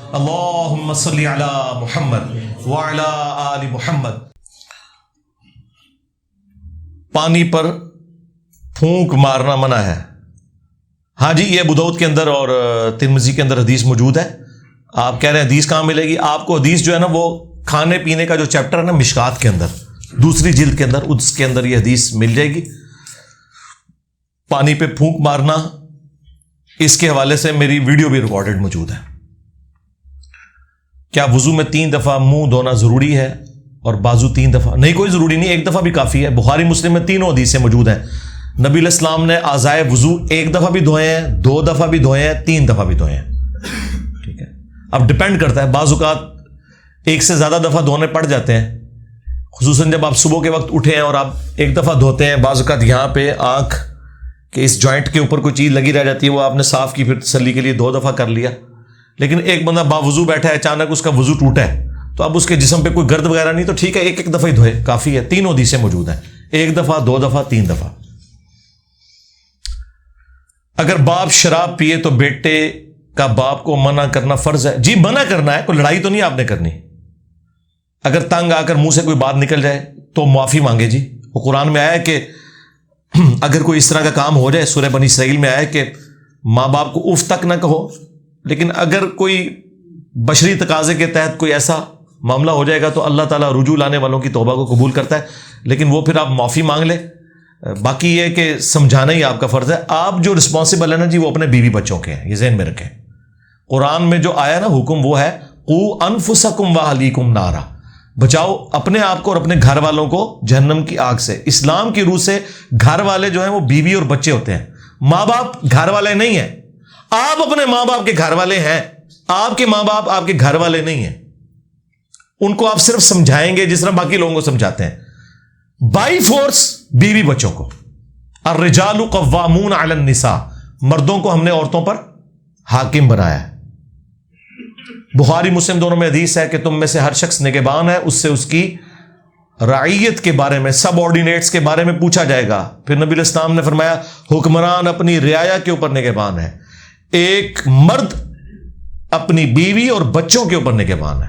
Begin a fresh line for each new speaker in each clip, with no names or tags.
اللہم صلی علی محمد وعلی آل محمد۔ پانی پر پھونک مارنا منع ہے۔ ہاں جی، یہ ابو داؤد کے اندر اور ترمذی کے اندر حدیث موجود ہے۔ آپ کہہ رہے ہیں حدیث کہاں ملے گی؟ آپ کو حدیث جو ہے نا وہ کھانے پینے کا جو چیپٹر ہے نا مشکات کے اندر، دوسری جلد کے اندر، اس کے اندر یہ حدیث مل جائے گی۔ پانی پہ پھونک مارنا، اس کے حوالے سے میری ویڈیو بھی ریکارڈڈ موجود ہے۔ کیا وضو میں 3 دفعہ منہ دھونا ضروری ہے اور بازو 3 دفعہ؟ نہیں، کوئی ضروری نہیں، 1 دفعہ بھی کافی ہے۔ بخاری مسلم میں تینوں حدیثیں موجود ہیں۔ نبی علیہ السلام نے اعضائے وضو 1 دفعہ بھی دھوئے ہیں، 2 دفعہ بھی دھوئے ہیں، 3 دفعہ بھی دھوئے ہیں۔ ٹھیک ہے، اب ڈپینڈ کرتا ہے، بعض اوقات 1 سے زیادہ دفعہ دھونے پڑ جاتے ہیں، خصوصاً جب آپ صبح کے وقت اٹھے ہیں اور آپ 1 دفعہ دھوتے ہیں۔ بعض اوقات یہاں پہ آنکھ کہ اس جوائنٹ کے اوپر کوئی چیز لگی رہ جاتی ہے، وہ آپ نے صاف کی، پھر تسلی کے لیے 2 دفعہ کر لیا۔ لیکن ایک بندہ باوضو بیٹھا ہے، اچانک اس کا وضو ٹوٹا ہے، تو اب اس کے جسم پہ کوئی گرد وغیرہ نہیں، تو ٹھیک ہے، 1 دفعہ ہی دھوئے، کافی ہے۔ تینوں حدیثیں موجود ہیں، 1 دفعہ، 2 دفعہ، 3 دفعہ۔ اگر باپ شراب پیے تو بیٹے کا باپ کو منع کرنا فرض ہے؟ جی منع کرنا ہے، کوئی لڑائی تو نہیں آپ نے کرنی۔ اگر تنگ آ کر منہ سے کوئی بات نکل جائے تو معافی مانگے جی۔ وہ قرآن میں آیا ہے کہ اگر کوئی اس طرح کا کام ہو جائے، سورہ بنی اسرائیل میں آیا ہے کہ ماں باپ کو اف تک نہ کہو۔ لیکن اگر کوئی بشری تقاضے کے تحت کوئی ایسا معاملہ ہو جائے گا تو اللہ تعالیٰ رجوع لانے والوں کی توبہ کو قبول کرتا ہے، لیکن وہ پھر آپ معافی مانگ لیں۔ باقی یہ کہ سمجھانا ہی آپ کا فرض ہے۔ آپ جو رسپانسبل ہے نا جی، وہ اپنے بیوی بچوں کے ہیں، یہ ذہن میں رکھیں۔ قرآن میں جو آیا نا حکم، وہ ہے قوا انفسکم واہلیکم نارا، بچاؤ اپنے آپ کو اور اپنے گھر والوں کو جہنم کی آگ سے۔ اسلام کی روح سے گھر والے جو ہیں وہ بیوی اور بچے ہوتے ہیں، ماں باپ گھر والے نہیں ہیں۔ آپ اپنے ماں باپ کے گھر والے ہیں، آپ کے ماں باپ آپ کے گھر والے نہیں ہیں۔ ان کو آپ صرف سمجھائیں گے جس طرح باقی لوگوں کو سمجھاتے ہیں، بائی فورس بیوی بچوں کو۔ الرجال قوامون علی النساء، مردوں کو ہم نے عورتوں پر حاکم بنایا ہے۔ بخاری مسلم دونوں میں حدیث ہے کہ تم میں سے ہر شخص نگہبان ہے، اس سے اس کی رعیت کے بارے میں، سب آرڈینیٹس کے بارے میں پوچھا جائے گا۔ پھر نبی علیہ السلام نے فرمایا حکمران اپنی رعایا کے اوپر نگہبان ہے۔ ایک مرد اپنی بیوی اور بچوں کے اوپر نگہبان ہے،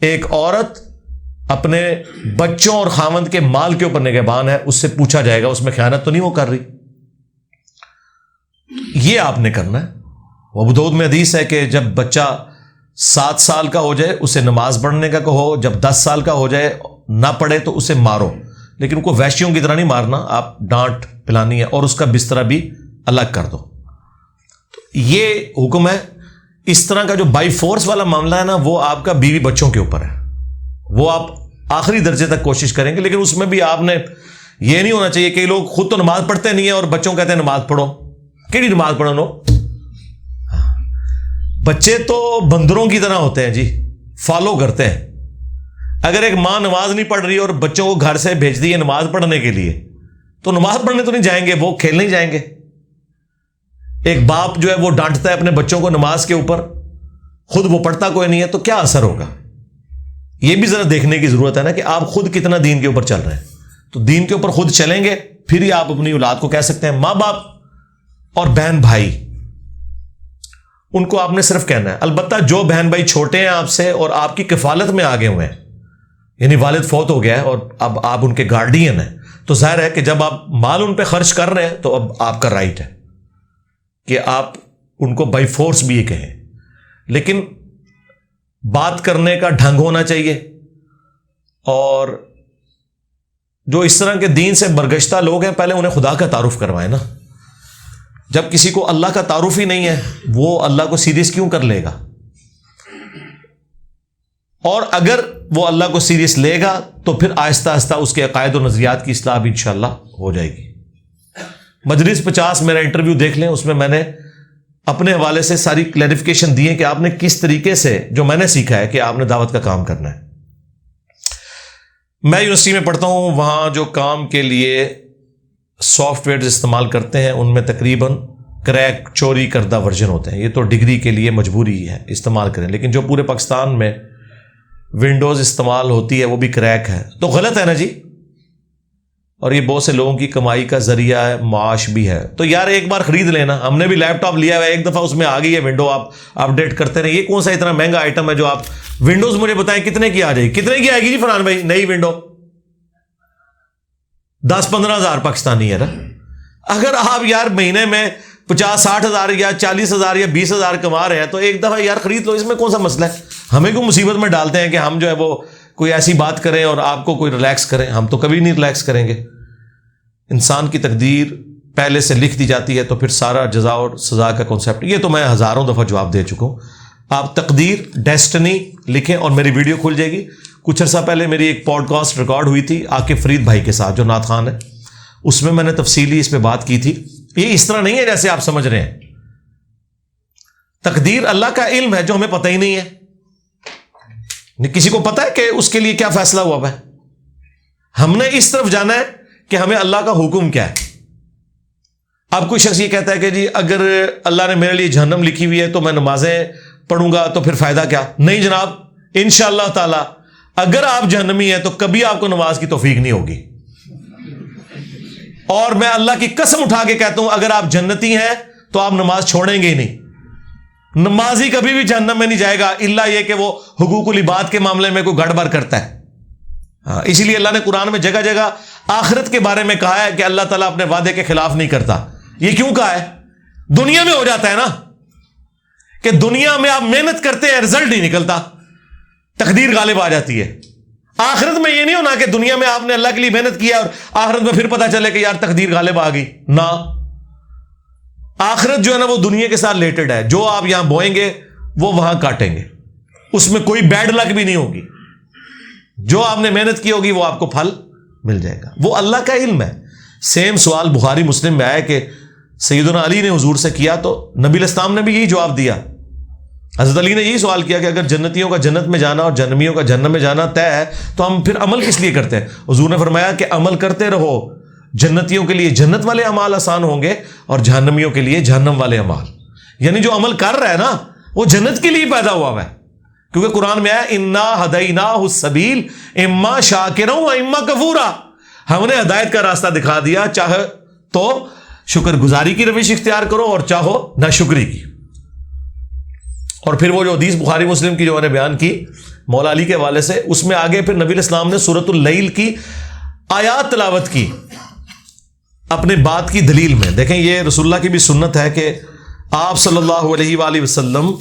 ایک عورت اپنے بچوں اور خاوند کے مال کے اوپر نگہبان ہے، اس سے پوچھا جائے گا اس میں خیانت تو نہیں وہ کر رہی۔ یہ آپ نے کرنا ہے۔ ابو داؤد میں حدیث ہے کہ جب بچہ 7 سال کا ہو جائے اسے نماز پڑھنے کا کہو، جب 10 سال کا ہو جائے نہ پڑھے تو اسے مارو، لیکن کو وحشیوں کی طرح نہیں مارنا، آپ ڈانٹ پلانی ہے اور اس کا بستر بھی الگ کر دو۔ یہ حکم ہے۔ اس طرح کا جو بائی فورس والا معاملہ ہے نا، وہ آپ کا بیوی بچوں کے اوپر ہے، وہ آپ آخری درجے تک کوشش کریں گے، لیکن اس میں بھی آپ نے یہ نہیں ہونا چاہیے کہ لوگ خود تو نماز پڑھتے نہیں ہیں اور بچوں کہتے ہیں نماز پڑھو۔ کیڑی نماز پڑھو نو؟ بچے تو بندروں کی طرح ہوتے ہیں جی، فالو کرتے ہیں۔ اگر ایک ماں نماز نہیں پڑھ رہی اور بچوں کو گھر سے بھیج دی ہے نماز پڑھنے کے لیے، تو نماز پڑھنے تو نہیں جائیں گے، وہ کھیلنے ہی جائیں گے۔ ایک باپ جو ہے وہ ڈانٹتا ہے اپنے بچوں کو نماز کے اوپر، خود وہ پڑھتا کوئی نہیں ہے، تو کیا اثر ہوگا؟ یہ بھی ذرا دیکھنے کی ضرورت ہے نا کہ آپ خود کتنا دین کے اوپر چل رہے ہیں۔ تو دین کے اوپر خود چلیں گے پھر ہی آپ اپنی اولاد کو کہہ سکتے ہیں۔ ماں باپ اور بہن بھائی، ان کو آپ نے صرف کہنا ہے، البتہ جو بہن بھائی چھوٹے ہیں آپ سے اور آپ کی کفالت میں آگے ہوئے ہیں، یعنی والد فوت ہو گیا ہے اور اب آپ ان کے گارڈین ہیں، تو ظاہر ہے کہ جب آپ مال ان پہ خرچ کر رہے ہیں تو اب آپ کا رائٹ ہے کہ آپ ان کو بائی فورس بھی یہ کہیں، لیکن بات کرنے کا ڈھنگ ہونا چاہیے۔ اور جو اس طرح کے دین سے برگشتہ لوگ ہیں، پہلے انہیں خدا کا تعارف کروائیں نا۔ جب کسی کو اللہ کا تعارف ہی نہیں ہے، وہ اللہ کو سیریس کیوں کر لے گا؟ اور اگر وہ اللہ کو سیریس لے گا تو پھر آہستہ آہستہ اس کے عقائد و نظریات کی اصلاح بھی انشاءاللہ ہو جائے گی۔ مجلس 50 میرا انٹرویو دیکھ لیں، اس میں میں نے اپنے حوالے سے ساری کلیریفیکیشن دی ہے کہ آپ نے کس طریقے سے، جو میں نے سیکھا ہے کہ آپ نے دعوت کا کام کرنا ہے۔ میں یونیورسٹی میں پڑھتا ہوں، وہاں جو کام کے لیے سافٹ ویئر استعمال کرتے ہیں ان میں تقریباً کریک چوری کردہ ورژن ہوتے ہیں۔ یہ تو ڈگری کے لیے مجبوری ہے استعمال کریں، لیکن جو پورے پاکستان میں ونڈوز استعمال ہوتی ہے وہ بھی کریک ہے، تو غلط ہے نا جی۔ اور یہ بہت سے لوگوں کی کمائی کا ذریعہ ہے، معاش بھی ہے. تو یار ایک بار خرید لینا. ہم نے بھی لیپ ٹاپ لیا ہوا ہے، ایک دفعہ اس میں آ گئی ہے ونڈو، آپ اپڈیٹ کرتے رہے. یہ کون سا اتنا مہنگا آئٹم ہے جو آپ ونڈوز مجھے بتائیں کتنے کی آ جائے گی؟ کتنے کی آئے گی جی فرحان بھائی نئی ونڈو؟ 10-15 ہزار پاکستانی ہے نا. اگر آپ یار مہینے میں 50-60 ہزار یا 40 ہزار یا 20 ہزار کما رہے ہیں تو ایک دفعہ یار خرید لو. اس میں کون سا مسئلہ ہے؟ ہمیں کوئی مصیبت میں ڈالتے ہیں کہ ہم جو ہے وہ کوئی ایسی بات کریں اور آپ کو کوئی ریلیکس کریں. ہم تو کبھی نہیں ریلیکس کریں گے. انسان کی تقدیر پہلے سے لکھ دی جاتی ہے، تو پھر سارا جزا اور سزا کا کانسیپٹ، یہ تو میں ہزاروں دفعہ جواب دے چکا ہوں. آپ تقدیر، ڈیسٹنی لکھیں اور میری ویڈیو کھل جائے گی. کچھ عرصہ پہلے میری ایک پوڈ کاسٹ ریکارڈ ہوئی تھی عاقب فرید بھائی کے ساتھ جو نعت خان ہے، اس میں میں نے تفصیلی اس پہ بات کی تھی. یہ اس طرح نہیں ہے جیسے آپ سمجھ رہے ہیں. تقدیر اللہ کا علم ہے جو ہمیں پتہ ہی نہیں ہے. کسی کو پتا ہے کہ اس کے لیے کیا فیصلہ ہوا ہے؟ ہم نے اس طرف جانا ہے کہ ہمیں اللہ کا حکم کیا ہے. اب کوئی شخص یہ کہتا ہے کہ جی اگر اللہ نے میرے لیے جہنم لکھی ہوئی ہے تو میں نمازیں پڑھوں گا تو پھر فائدہ کیا؟ نہیں جناب، انشاءاللہ تعالی اگر آپ جہنمی ہیں تو کبھی آپ کو نماز کی توفیق نہیں ہوگی. اور میں اللہ کی قسم اٹھا کے کہتا ہوں اگر آپ جنتی ہیں تو آپ نماز چھوڑیں گے ہی نہیں. نمازی کبھی بھی جہنم میں نہیں جائے گا الا یہ کہ وہ حقوق العباد کے معاملے میں کوئی گڑبڑ کرتا ہے. اسی لیے اللہ نے قرآن میں جگہ جگہ آخرت کے بارے میں کہا ہے کہ اللہ تعالیٰ اپنے وعدے کے خلاف نہیں کرتا. یہ کیوں کہا ہے؟ دنیا میں ہو جاتا ہے نا کہ دنیا میں آپ محنت کرتے ہیں رزلٹ نہیں نکلتا، تقدیر غالب آ جاتی ہے. آخرت میں یہ نہیں ہونا کہ دنیا میں آپ نے اللہ کے لیے محنت کیا اور آخرت میں پھر پتا چلے کہ یار تقدیر غالب آ گئی. نہ، آخرت جو ہے نا وہ دنیا کے ساتھ ریلیٹڈ ہے. جو آپ یہاں بوئیں گے وہ وہاں کاٹیں گے، اس میں کوئی بیڈ لک بھی نہیں ہوگی. جو آپ نے محنت کی ہوگی وہ آپ کو پھل مل جائے گا. وہ اللہ کا علم ہے. سیم سوال بخاری مسلم میں آیا کہ سیدنا علی نے حضور سے کیا تو نبی الاسلام نے بھی یہی جواب دیا. حضرت علی نے یہی سوال کیا کہ اگر جنتیوں کا جنت میں جانا اور جہنمیوں کا جہنم میں جانا طے ہے تو ہم پھر عمل کس لیے کرتے ہیں؟ حضور نے فرمایا کہ عمل کرتے رہو. جنتیوں کے لیے جنت والے اعمال آسان ہوں گے اور جہنمیوں کے لیے جہنم والے اعمال. یعنی جو عمل کر رہا ہے نا وہ جنت کے لیے پیدا ہوا ہے، کیونکہ قرآن میں آیا انا ہدیناہ السبیل اما شاکرا و اما کفورا. ہم نے ہدایت کا راستہ دکھا دیا، چاہے تو شکر گزاری کی روش اختیار کرو اور چاہو ناشکری کی. اور پھر وہ جو حدیث بخاری مسلم کی جو میں نے بیان کی مولا علی کے حوالے سے، اس میں آگے پھر نبی الاسلام نے سورۃ اللیل کی آیات تلاوت کی اپنے بات کی دلیل میں. دیکھیں یہ رسول اللہ کی بھی سنت ہے کہ آپ صلی اللہ علیہ وآلہ وسلم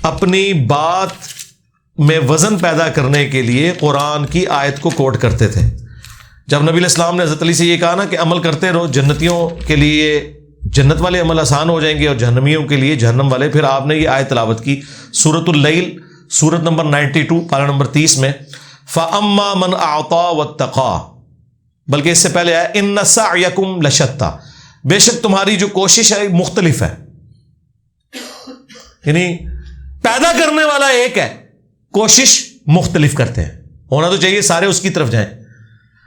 اپنی بات میں وزن پیدا کرنے کے لیے قرآن کی آیت کو کوٹ کرتے تھے. جب نبی الاسلام نے حضرت علی سے یہ کہا نا کہ عمل کرتے رہو، جنتیوں کے لیے جنت والے عمل آسان ہو جائیں گے اور جہنمیوں کے لیے جہنم والے، پھر آپ نے یہ آیت تلاوت کی سورۃ اللیل سورت نمبر 92 پارہ نمبر 30 میں فَأَمَّا مَنْ أَعْطَى وَاتَّقَى، بلکہ اس سے پہلے ہے إِنَّ سَعْيَكُمْ لَشَتَّى، بے شک تمہاری جو کوشش ہے مختلف ہے. یعنی پیدا کرنے والا ایک ہے، کوشش مختلف کرتے ہیں. ہونا تو چاہیے سارے اس کی طرف جائیں.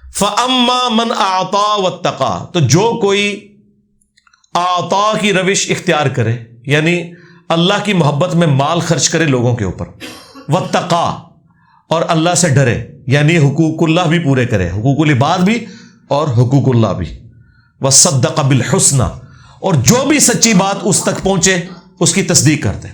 فَأَمَّا مَنْ أَعْطَى وَاتَّقَى، تو جو کوئی عطا کی روش اختیار کرے یعنی اللہ کی محبت میں مال خرچ کرے لوگوں کے اوپر، واتقا اور اللہ سے ڈرے یعنی حقوق اللہ بھی پورے کرے، حقوق العباد بھی اور حقوق اللہ بھی، وصدق بالحسنى، اور جو بھی سچی بات اس تک پہنچے اس کی تصدیق کرتے.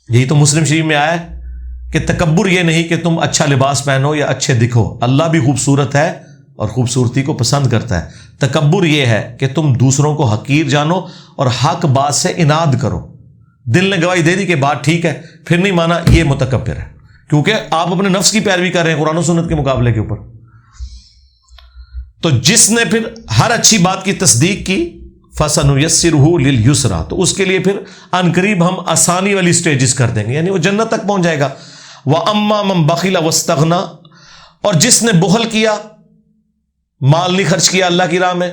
یہی تو مسلم شریف میں آیا ہے کہ تکبر یہ نہیں کہ تم اچھا لباس پہنو یا اچھے دکھو، اللہ بھی خوبصورت ہے اور خوبصورتی کو پسند کرتا ہے. تکبر یہ ہے کہ تم دوسروں کو حقیر جانو اور حق بات سے اناد کرو. دل نے گواہی دے دی کہ بات ٹھیک ہے پھر نہیں مانا، یہ متکبر ہے، کیونکہ آپ اپنے نفس کی پیروی کر رہے ہیں قرآن و سنت کے مقابلے کے اوپر. تو جس نے پھر ہر اچھی بات کی تصدیق کی فَسَنُيَسِّرُهُ لِلْيُسْرَى، تو اس کے لیے پھر عنقریب ہم آسانی والی سٹیجز کر دیں گے، یعنی وہ جنت تک پہنچ جائے گا. وَأَمَّا مَنْ بَخِلَ وَاسْتَغْنَى، اور جس نے بخل کیا، مال نہیں خرچ کیا اللہ کی راہ میں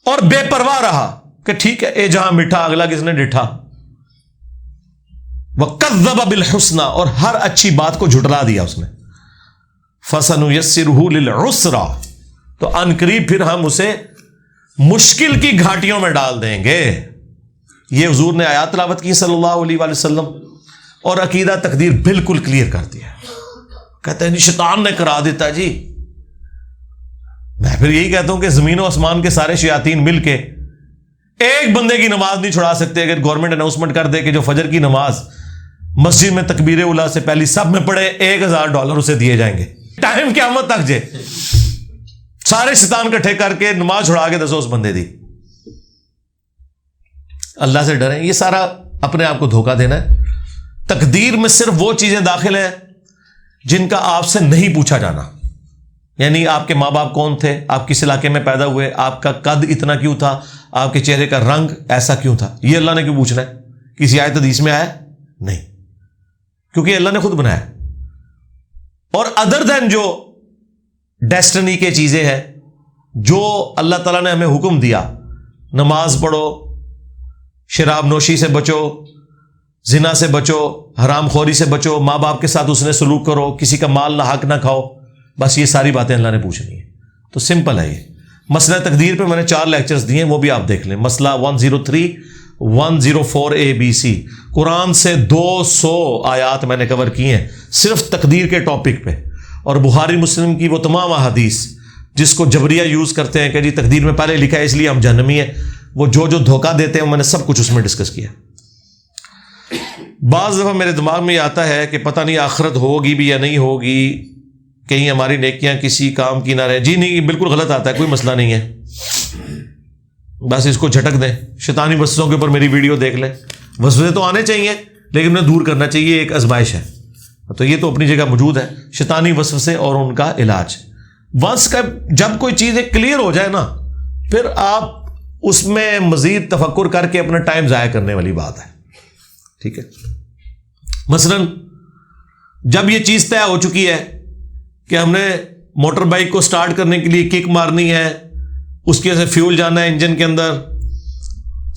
اور بے پرواہ رہا کہ ٹھیک ہے اے جہاں میٹھا اگلا کس نے ڈٹھا، وَكَذَّبَ بِالْحُسْنَى، اور ہر اچھی بات کو جھٹلا دیا اس نے، فَسَنُيَسِّرُهُ لِلْعُسْرَى، تو ان قریب پھر ہم اسے مشکل کی گھاٹیوں میں ڈال دیں گے. یہ حضور نے آیات تلاوت کی صلی اللہ علیہ وآلہ وسلم اور عقیدہ تقدیر بالکل کلیئر کر دیا. کہتے ہیں شیطان نے کرا دیتا جی، میں پھر یہی کہتا ہوں کہ زمین و آسمان کے سارے شیاطین مل کے ایک بندے کی نماز نہیں چھڑا سکتے. اگر گورنمنٹ اناؤنسمنٹ کر دے کہ جو فجر کی نماز مسجد میں تکبیر اولا سے پہلی سب میں پڑھے $1000 اسے دیے جائیں گے. ٹائم قیامت تک جے سارے شیطان کٹھے کر کے نماز چھڑا کے دسو اس بندے دی. اللہ سے ڈریں. یہ سارا اپنے آپ کو دھوکہ دینا ہے. تقدیر میں صرف وہ چیزیں داخل ہیں جن کا آپ سے نہیں پوچھا جانا. یعنی آپ کے ماں باپ کون تھے, آپ کس علاقے میں پیدا ہوئے, آپ کا قد اتنا کیوں تھا, آپ کے چہرے کا رنگ ایسا کیوں تھا, یہ اللہ نے کیوں پوچھنا ہے؟ کسی آیت حدیث میں آیا نہیں, کیونکہ اللہ نے خود بنایا. اور ادر دین جو ڈیسٹنی کے چیزیں ہیں جو اللہ تعالیٰ نے ہمیں حکم دیا, نماز پڑھو, شراب نوشی سے بچو, زنا سے بچو, حرام خوری سے بچو, ماں باپ کے ساتھ اس نے سلوک کرو, کسی کا مال نہ حق نہ کھاؤ, بس یہ ساری باتیں اللہ نے پوچھنی ہے. تو سمپل ہے یہ مسئلہ تقدیر پہ میں نے 4 لیکچرز دیے, وہ بھی آپ دیکھ لیں. مسئلہ 103 104 ABC, قرآن سے 200 آیات میں نے کور کی ہیں صرف تقدیر کے ٹاپک پہ. اور بخاری مسلم کی وہ تمام احادیث جس کو جبریہ یوز کرتے ہیں کہ جی تقدیر میں پہلے لکھا ہے اس لیے ہم جہنمی ہیں, وہ جو دھوکہ دیتے ہیں میں نے سب کچھ اس میں ڈسکس کیا. بعض دفعہ میرے دماغ میں یہ آتا ہے کہ پتہ نہیں آخرت ہوگی بھی یا نہیں ہوگی, کہیں ہماری نیکیاں کسی کام کی نہ رہے. جی نہیں, بالکل غلط آتا ہے, کوئی مسئلہ نہیں ہے, بس اس کو جھٹک دیں. شیطانی وسوسوں کے اوپر میری ویڈیو دیکھ لیں. وسوسے تو آنے چاہیے لیکن انہیں دور کرنا چاہیے, ایک آزمائش ہے. تو یہ تو اپنی جگہ موجود ہے, شیطانی وسوسے اور ان کا علاج. ونس کا جب کوئی چیز کلیئر ہو جائے نا, پھر آپ اس میں مزید تفکر کر کے اپنا ٹائم ضائع کرنے والی بات ہے. ٹھیک ہے, مثلا جب یہ چیز طے ہو چکی ہے کہ ہم نے موٹر بائک کو سٹارٹ کرنے کے لیے کک مارنی ہے, اس کی وجہ سے فیول جانا ہے انجن کے اندر,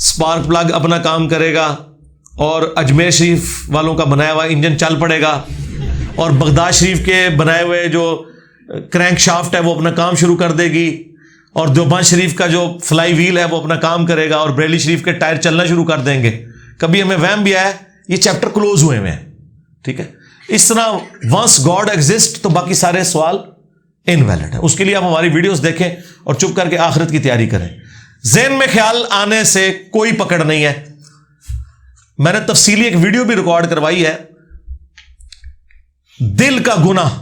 سپارک پلگ اپنا کام کرے گا, اور اجمیر شریف والوں کا بنایا ہوا انجن چل پڑے گا, اور بغداد شریف کے بنائے ہوئے جو کرینک شافٹ ہے وہ اپنا کام شروع کر دے گی, اور دیوبند شریف کا جو فلائی ویل ہے وہ اپنا کام کرے گا, اور بریلی شریف کے ٹائر چلنا شروع کر دیں گے. کبھی ہمیں وہم بھی آیا یہ چیپٹر کلوز ہوئے ہیں. ٹھیک ہے, اس طرح ونس گاڈ ایگزسٹ تو باقی سارے سوال انویلڈ ہیں. اس کے لیے آپ ہماری ویڈیوز دیکھیں اور چپ کر کے آخرت کی تیاری کریں. ذہن میں خیال آنے سے کوئی پکڑ نہیں ہے. میں نے تفصیلی ایک ویڈیو بھی ریکارڈ کروائی ہے, دل کا گناہ,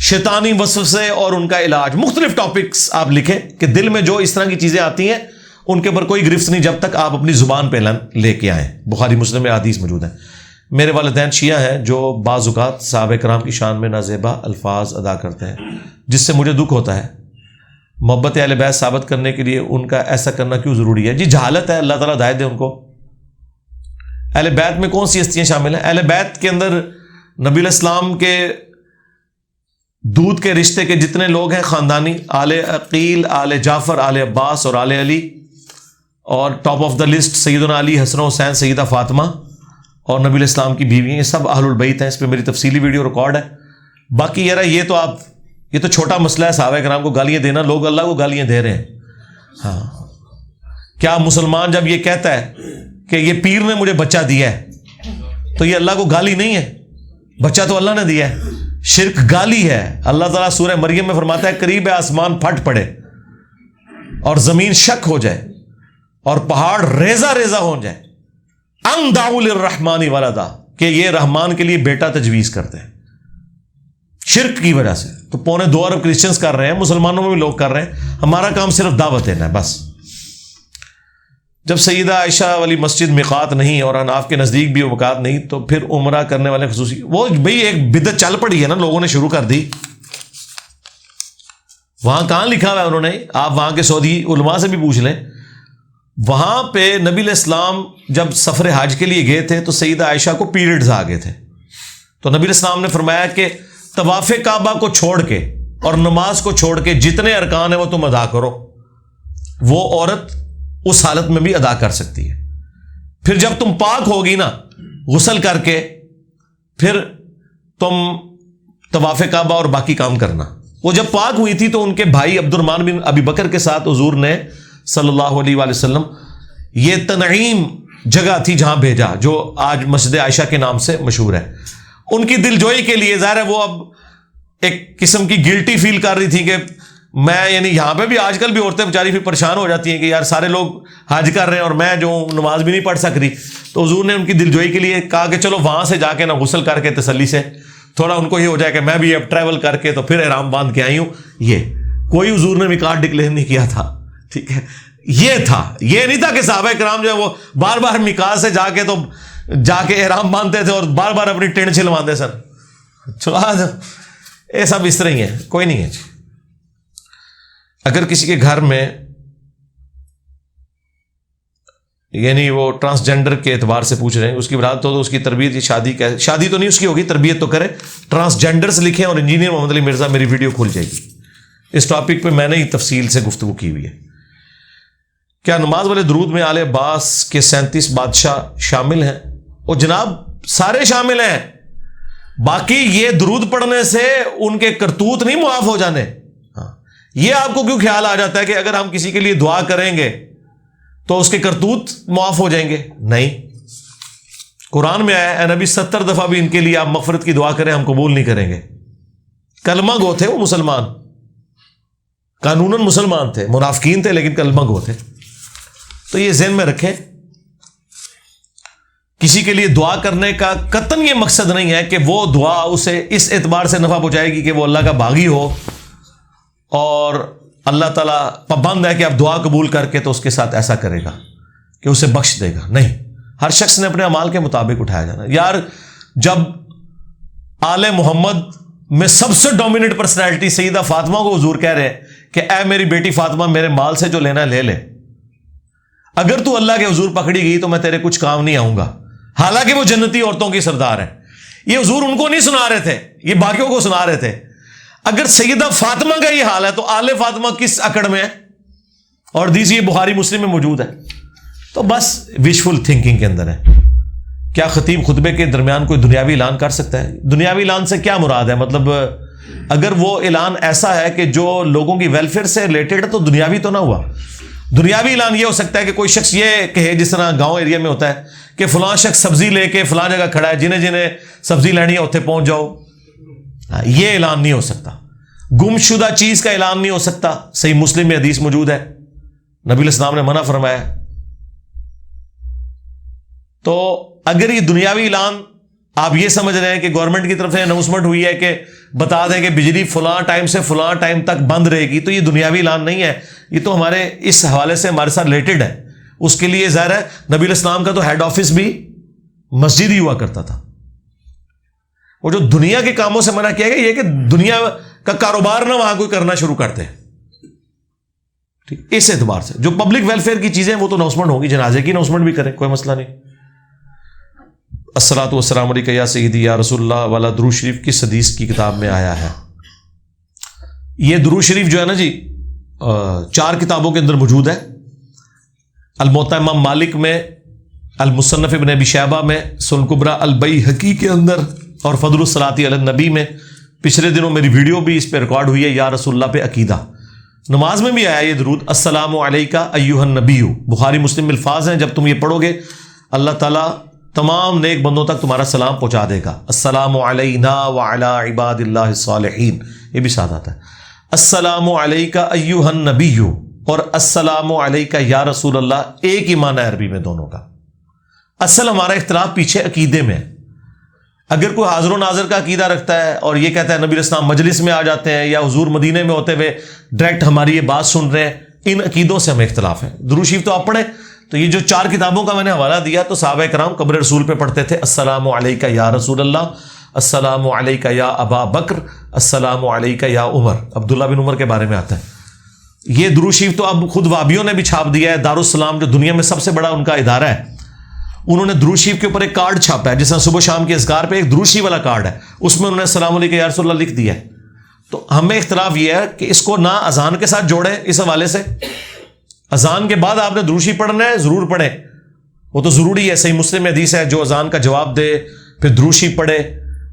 شیطانی وسوسے اور ان کا علاج. مختلف ٹاپکس آپ لکھیں کہ دل میں جو اس طرح کی چیزیں آتی ہیں ان کے اوپر کوئی گرفت نہیں جب تک آپ اپنی زبان پہ لے کے آئیں. بخاری مسلم میں حدیث موجود ہیں. میرے والدین شیعہ ہیں جو بعض اوقات صحابہ کرام کی شان میں نازیبا الفاظ ادا کرتے ہیں, جس سے مجھے دکھ ہوتا ہے. محبت اہل بیت ثابت کرنے کے لیے ان کا ایسا کرنا کیوں ضروری ہے؟ جی جہالت ہے, اللہ تعالیٰ ہدایت دے ان کو. اہل بیت میں کون سی ہستیاں شامل ہیں؟ اہل بیت کے اندر نبی علیہ السلام کے دودھ کے رشتے کے جتنے لوگ ہیں خاندانی, آل عقیل, آل جعفر, آل عباس اور آل علی, اور ٹاپ آف دا لسٹ سیدنا علی, حسن و حسین, سیدہ فاطمہ اور نبی علیہ السلام کی بیوی ہیں. یہ سب اہل البیت ہیں. اس پہ میری تفصیلی ویڈیو ریکارڈ ہے. باقی یار یہ تو چھوٹا مسئلہ ہے صحابہ کرام کو گالیاں دینا. لوگ اللہ کو گالیاں دے رہے ہیں. ہاں, کیا مسلمان جب یہ کہتا ہے کہ یہ پیر نے مجھے بچہ دیا ہے تو یہ اللہ کو گالی نہیں ہے؟ بچہ تو اللہ نے دیا ہے. شرک گالی ہے. اللہ تعالیٰ سورہ مریم میں فرماتا ہے قریب ہے آسمان پھٹ پڑے اور زمین شک ہو جائے اور پہاڑ ریزہ ریزہ ہو جائے, ان دعوا للرحمن ولدا, کہ یہ رحمان کے لیے بیٹا تجویز کرتے ہیں شرک کی وجہ سے. تو 2.25 ارب کرسچنز کر رہے ہیں, مسلمانوں میں بھی لوگ کر رہے ہیں. ہمارا کام صرف دعوت دینا ہے بس. جب سیدہ عائشہ والی مسجد میقات نہیں اور اناف کے نزدیک بھی اوقات نہیں, تو پھر عمرہ کرنے والے خصوصی وہ بھئی ایک بدعت چل پڑی ہے نا, لوگوں نے شروع کر دی. وہاں کہاں لکھا ہوا ہے انہوں نے؟ آپ وہاں کے سعودی علماء سے بھی پوچھ لیں. وہاں پہ نبی علیہ السلام جب سفر حج کے لیے گئے تھے تو سیدہ عائشہ کو پیریڈز آ گئے تھے, تو نبی علیہ السلام نے فرمایا کہ طواف کعبہ کو چھوڑ کے اور نماز کو چھوڑ کے جتنے ارکان ہیں وہ تم ادا کرو. وہ عورت اس حالت میں بھی ادا کر سکتی ہے. پھر جب تم پاک ہوگی نا غسل کر کے, پھر تم طواف کعبہ اور باقی کام کرنا. وہ جب پاک ہوئی تھی تو ان کے بھائی عبد الرحمن بن ابی بکر کے ساتھ حضور نے صلی اللہ علیہ وآلہ وسلم یہ تنعیم جگہ تھی جہاں بھیجا, جو آج مسجد عائشہ کے نام سے مشہور ہے. ان کی دل جوئی کے لیے ظاہر ہے وہ اب ایک قسم کی گلٹی فیل کر رہی تھی کہ میں یعنی یہاں پہ بھی آج کل بھی عورتیں بیچاری پھر پریشان ہو جاتی ہیں کہ یار سارے لوگ حج کر رہے ہیں اور میں جو نماز بھی نہیں پڑھ سک رہی. تو حضور نے ان کی دلجوئی کے لیے کہا کہ چلو وہاں سے جا کے نا غسل کر کے تسلی سے تھوڑا ان کو یہ ہو جائے کہ میں بھی اب ٹریول کر کے تو پھر احرام باندھ کے آئی ہوں. یہ کوئی حضور نے میقات ڈکلیئر نہیں کیا تھا, ٹھیک ہے. یہ تھا, یہ نہیں تھا کہ صحابہ کرام جو ہے وہ بار بار میقات سے جا کے احرام باندھتے تھے اور بار بار اپنی ٹینٹ چھلواتے سر. چلا یہ سب اس طرح ہی ہے, کوئی نہیں ہے. اگر کسی کے گھر میں یعنی وہ ٹرانسجینڈر کے اعتبار سے پوچھ رہے ہیں, اس کی برات تو اس کی تربیت, شادی تو نہیں اس کی ہوگی, تربیت تو کرے. ٹرانسجینڈرز لکھیں اور انجینئر محمد علی مرزا, میری ویڈیو کھل جائے گی. اس ٹاپک پہ میں نے ہی تفصیل سے گفتگو کی ہوئی ہے. کیا نماز والے درود میں آل عباس کے 37 بادشاہ شامل ہیں؟ اور جناب سارے شامل ہیں, باقی یہ درود پڑھنے سے ان کے کرتوت نہیں معاف ہو جانے. یہ آپ کو کیوں خیال آ جاتا ہے کہ اگر ہم کسی کے لیے دعا کریں گے تو اس کے کرتوت معاف ہو جائیں گے؟ نہیں, قرآن میں آیا اے نبی 70 دفعہ بھی ان کے لیے آپ مغفرت کی دعا کریں, ہم قبول نہیں کریں گے. کلمہ گو تھے وہ مسلمان, قانوناً مسلمان تھے, منافقین تھے لیکن کلمہ گو تھے. تو یہ ذہن میں رکھیں, کسی کے لیے دعا کرنے کا قطعاً یہ مقصد نہیں ہے کہ وہ دعا اسے اس اعتبار سے نفع پہنچائے گی کہ وہ اللہ کا باغی ہو اور اللہ تعالیٰ پابند ہے کہ آپ دعا قبول کر کے تو اس کے ساتھ ایسا کرے گا کہ اسے بخش دے گا. نہیں, ہر شخص نے اپنے اعمال کے مطابق اٹھایا جانا. یار جب آل محمد میں سب سے ڈومیننٹ پرسنالٹی سیدہ فاطمہ کو حضور کہہ رہے ہیں کہ اے میری بیٹی فاطمہ میرے مال سے جو لینا ہے لے لے, اگر تو اللہ کے حضور پکڑی گئی تو میں تیرے کچھ کام نہیں آؤں گا. حالانکہ وہ جنتی عورتوں کی سردار ہے. یہ حضور ان کو نہیں سنا رہے تھے, یہ باقیوں کو سنا رہے تھے. اگر سیدہ فاطمہ کا یہ حال ہے تو آل فاطمہ کس اکڑ میں ہے؟ اور حدیث یہ بخاری مسلم میں موجود ہے. تو بس وشفل تھنکنگ کے اندر ہے. کیا خطیب خطبے کے درمیان کوئی دنیاوی اعلان کر سکتا ہے؟ دنیاوی اعلان سے کیا مراد ہے؟ مطلب اگر وہ اعلان ایسا ہے کہ جو لوگوں کی ویلفیئر سے ریلیٹڈ ہے تو دنیاوی تو نہ ہوا. دنیاوی اعلان یہ ہو سکتا ہے کہ کوئی شخص یہ کہے, جس طرح گاؤں ایریا میں ہوتا ہے کہ فلاں شخص سبزی لے کے فلاں جگہ کھڑا ہے, جنہیں جنہیں سبزی لینی ہے اتنے پہنچ جاؤ. یہ اعلان نہیں ہو سکتا. گم شدہ چیز کا اعلان نہیں ہو سکتا. صحیح مسلم میں حدیث موجود ہے, نبی علیہ السلام نے منع فرمایا. تو اگر یہ دنیاوی اعلان آپ یہ سمجھ رہے ہیں کہ گورنمنٹ کی طرف سے اناؤنسمنٹ ہوئی ہے کہ بتا دیں کہ بجلی فلاں ٹائم سے فلاں ٹائم تک بند رہے گی, تو یہ دنیاوی اعلان نہیں ہے. یہ تو ہمارے اس حوالے سے ہمارے ساتھ ریلیٹڈ ہے. اس کے لیے ظاہر ہے نبی علیہ السلام کا تو ہیڈ آفس بھی مسجد ہی ہوا کرتا تھا. وہ جو دنیا کے کاموں سے منع کیا گیا یہ کہ دنیا کا کاروبار نہ وہاں کوئی کرنا شروع کرتے ہیں. ٹھیک, اس اعتبار سے جو پبلک ویلفیئر کی چیزیں وہ تو اناؤنسمنٹ ہوگی, جنازے کی اناؤنسمنٹ بھی کریں, کوئی مسئلہ نہیں. الصلاۃ والسلام علیک یا سیدی یا رسول اللہ والا درود شریف کس حدیث کی کتاب میں آیا ہے؟ یہ درود شریف جو ہے نا جی 4 کتابوں کے اندر موجود ہے. الموطا امام مالک میں, المصنف ابن ابی شیبہ میں, سنن کبریٰ البیہقی کے اندر اور فضل الصلاۃ علی النبی میں. پچھلے دنوں میری ویڈیو بھی اس پہ ریکارڈ ہوئی ہے, یا رسول اللہ پہ عقیدہ. نماز میں بھی آیا یہ درود, السلام علیکہ ایھا النبی. بخاری مسلم الفاظ ہیں, جب تم یہ پڑھو گے اللہ تعالیٰ تمام نیک بندوں تک تمہارا سلام پہنچا دے گا. السلام علینا وعلی عباد اللہ الصالحین, یہ بھی ساتھ آتا ہے. السلام علیکہ ایھا النبی اور السلام علیکہ یا رسول اللہ ایک ہی معنی ہے عربی میں دونوں کا. اصل ہمارا اختلاف پیچھے عقیدے میں ہے. اگر کوئی حاضر و ناظر کا عقیدہ رکھتا ہے اور یہ کہتا ہے نبی علیہ السلام مجلس میں آ جاتے ہیں یا حضور مدینے میں ہوتے ہوئے ڈائریکٹ ہماری یہ بات سن رہے ہیں, ان عقیدوں سے ہمیں اختلاف ہے. درود شریف تو آپ پڑھیں. تو یہ جو 4 کتابوں کا میں نے حوالہ دیا تو صحابہ کرام قبر رسول پہ پڑھتے تھے السلام علیکہ یا رسول اللہ, السلام علیکہ یا ابا بکر, السلام علیکہ یا عمر. عبداللہ بن عمر کے بارے میں آتا ہے. یہ درود شریف تو اب خود وابیوں نے بھی چھاپ دیا ہے. دارالسلام جو دنیا میں سب سے بڑا ان کا ادارہ ہے, انہوں نے درود شریف کے اوپر ایک کارڈ چھاپا ہے, جس طرح صبح شام کے اذکار پہ ایک درود شریف والا کارڈ ہے, اس میں انہوں نے السلام علیکم یا رسول اللہ لکھ دیا ہے. تو ہمیں اختلاف یہ ہے کہ اس کو نہ اذان کے ساتھ جوڑیں. اس حوالے سے اذان کے بعد آپ نے درود شریف پڑھنا ہے, ضرور پڑھیں, وہ تو ضروری ہے. صحیح مسلم میں حدیث ہے جو اذان کا جواب دے پھر درود شریف پڑھے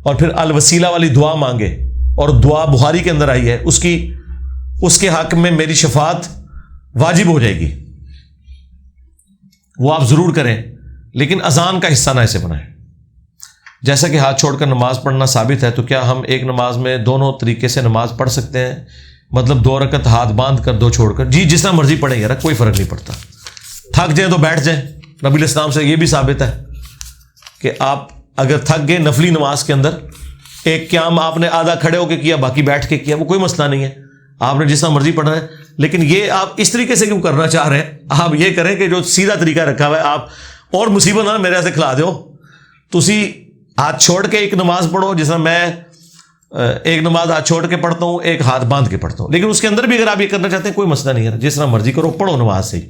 اور پھر الوسیلہ والی دعا مانگے, اور دعا بخاری کے اندر آئی ہے, اس کے حق میں میری شفاعت واجب ہو جائے گی, وہ آپ ضرور کریں. لیکن اذان کا حصہ نہ اسے بنائیں. جیسا کہ ہاتھ چھوڑ کر نماز پڑھنا ثابت ہے, تو کیا ہم ایک نماز میں دونوں طریقے سے نماز پڑھ سکتے ہیں؟ مطلب 2 رکعت ہاتھ باندھ کر 2 چھوڑ کر، جی جس طرح مرضی پڑھیں یار، کوئی فرق نہیں پڑتا. تھک جائیں تو بیٹھ جائیں. نبی علیہ السلام سے یہ بھی ثابت ہے کہ آپ اگر تھک گئے نفلی نماز کے اندر، ایک قیام آپ نے آدھا کھڑے ہو کے کیا، باقی بیٹھ کے کیا، وہ کوئی مسئلہ نہیں ہے، آپ نے جس طرح مرضی پڑھنا ہے. لیکن یہ آپ اس طریقے سے کیوں کرنا چاہ رہے ہیں؟ آپ یہ کریں کہ جو سیدھا طریقہ رکھا ہوا ہے. آپ اور مصیبت نہ میرے سے کھلا دو، تسی ہاتھ چھوڑ کے ایک نماز پڑھو، جس طرح میں ایک نماز ہاتھ چھوڑ کے پڑھتا ہوں، ایک ہاتھ باندھ کے پڑھتا ہوں. لیکن اس کے اندر بھی اگر آپ یہ کرنا چاہتے ہیں کوئی مسئلہ نہیں ہے، جس طرح مرضی کرو، پڑھو نماز سے ہی.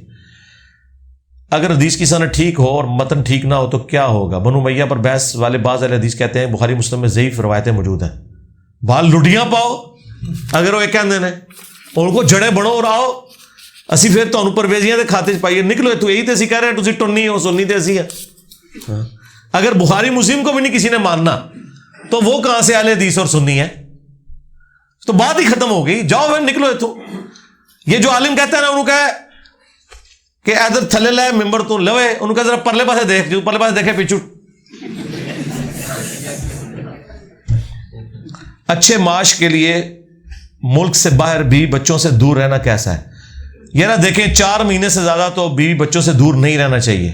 اگر حدیث کی سند ٹھیک ہو اور متن ٹھیک نہ ہو تو کیا ہوگا؟ بنو امیہ پر بحث والے بعض اہل حدیث کہتے ہیں بخاری مسلم میں ضعیف روایتیں موجود ہیں. بال لڈیاں پاؤ اگر وہ ایک کہندے نے، ان کو جڑے بڑھو اور آؤ، اسی پھر تو پرویزیاں دے کھاتے پائیے نکلو. تو یہی تو اسی کہہ رہے ہیں تسی ٹنی ہو سنی تے اسی ہے. اگر بخاری مسلم کو بھی نہیں کسی نے ماننا تو وہ کہاں سے اہل حدیث اور سنی ہے؟ تو بات ہی ختم ہو گئی. جاؤ پھر نکلو. تو یہ جو عالم کہتا ہے نا، انہوں کہا کہ ادھر تھلے لے ممبر تو لوے، انہوں کہا ذرا پرلے پاسے دیکھ، جو پرلے پاسے دیکھے پیچھو. اچھے معاش کے لیے ملک سے باہر بھی بچوں سے دور رہنا کیسا ہے؟ یہ نہ دیکھیں 4 مہینے سے زیادہ تو بیوی بچوں سے دور نہیں رہنا چاہیے.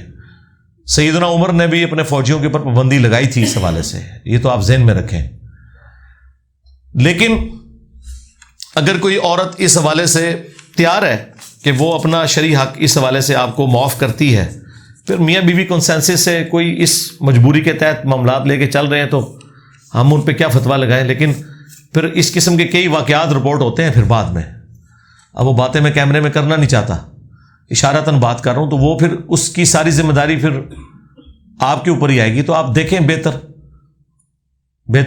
سیدنا عمر نے بھی اپنے فوجیوں کے اوپر پابندی لگائی تھی اس حوالے سے، یہ تو آپ ذہن میں رکھیں. لیکن اگر کوئی عورت اس حوالے سے تیار ہے کہ وہ اپنا شرعی حق اس حوالے سے آپ کو معاف کرتی ہے، پھر میاں بیوی کنسنسس سے کوئی اس مجبوری کے تحت معاملات لے کے چل رہے ہیں تو ہم ان پہ کیا فتویٰ لگائیں. لیکن پھر اس قسم کے کئی واقعات رپورٹ ہوتے ہیں پھر بعد میں. اب وہ باتیں میں کیمرے میں کرنا نہیں چاہتا، اشارتاً بات کر رہا ہوں، تو وہ پھر اس کی ساری ذمہ داری پھر آپ کے اوپر ہی آئے گی. تو آپ دیکھیں، بہتر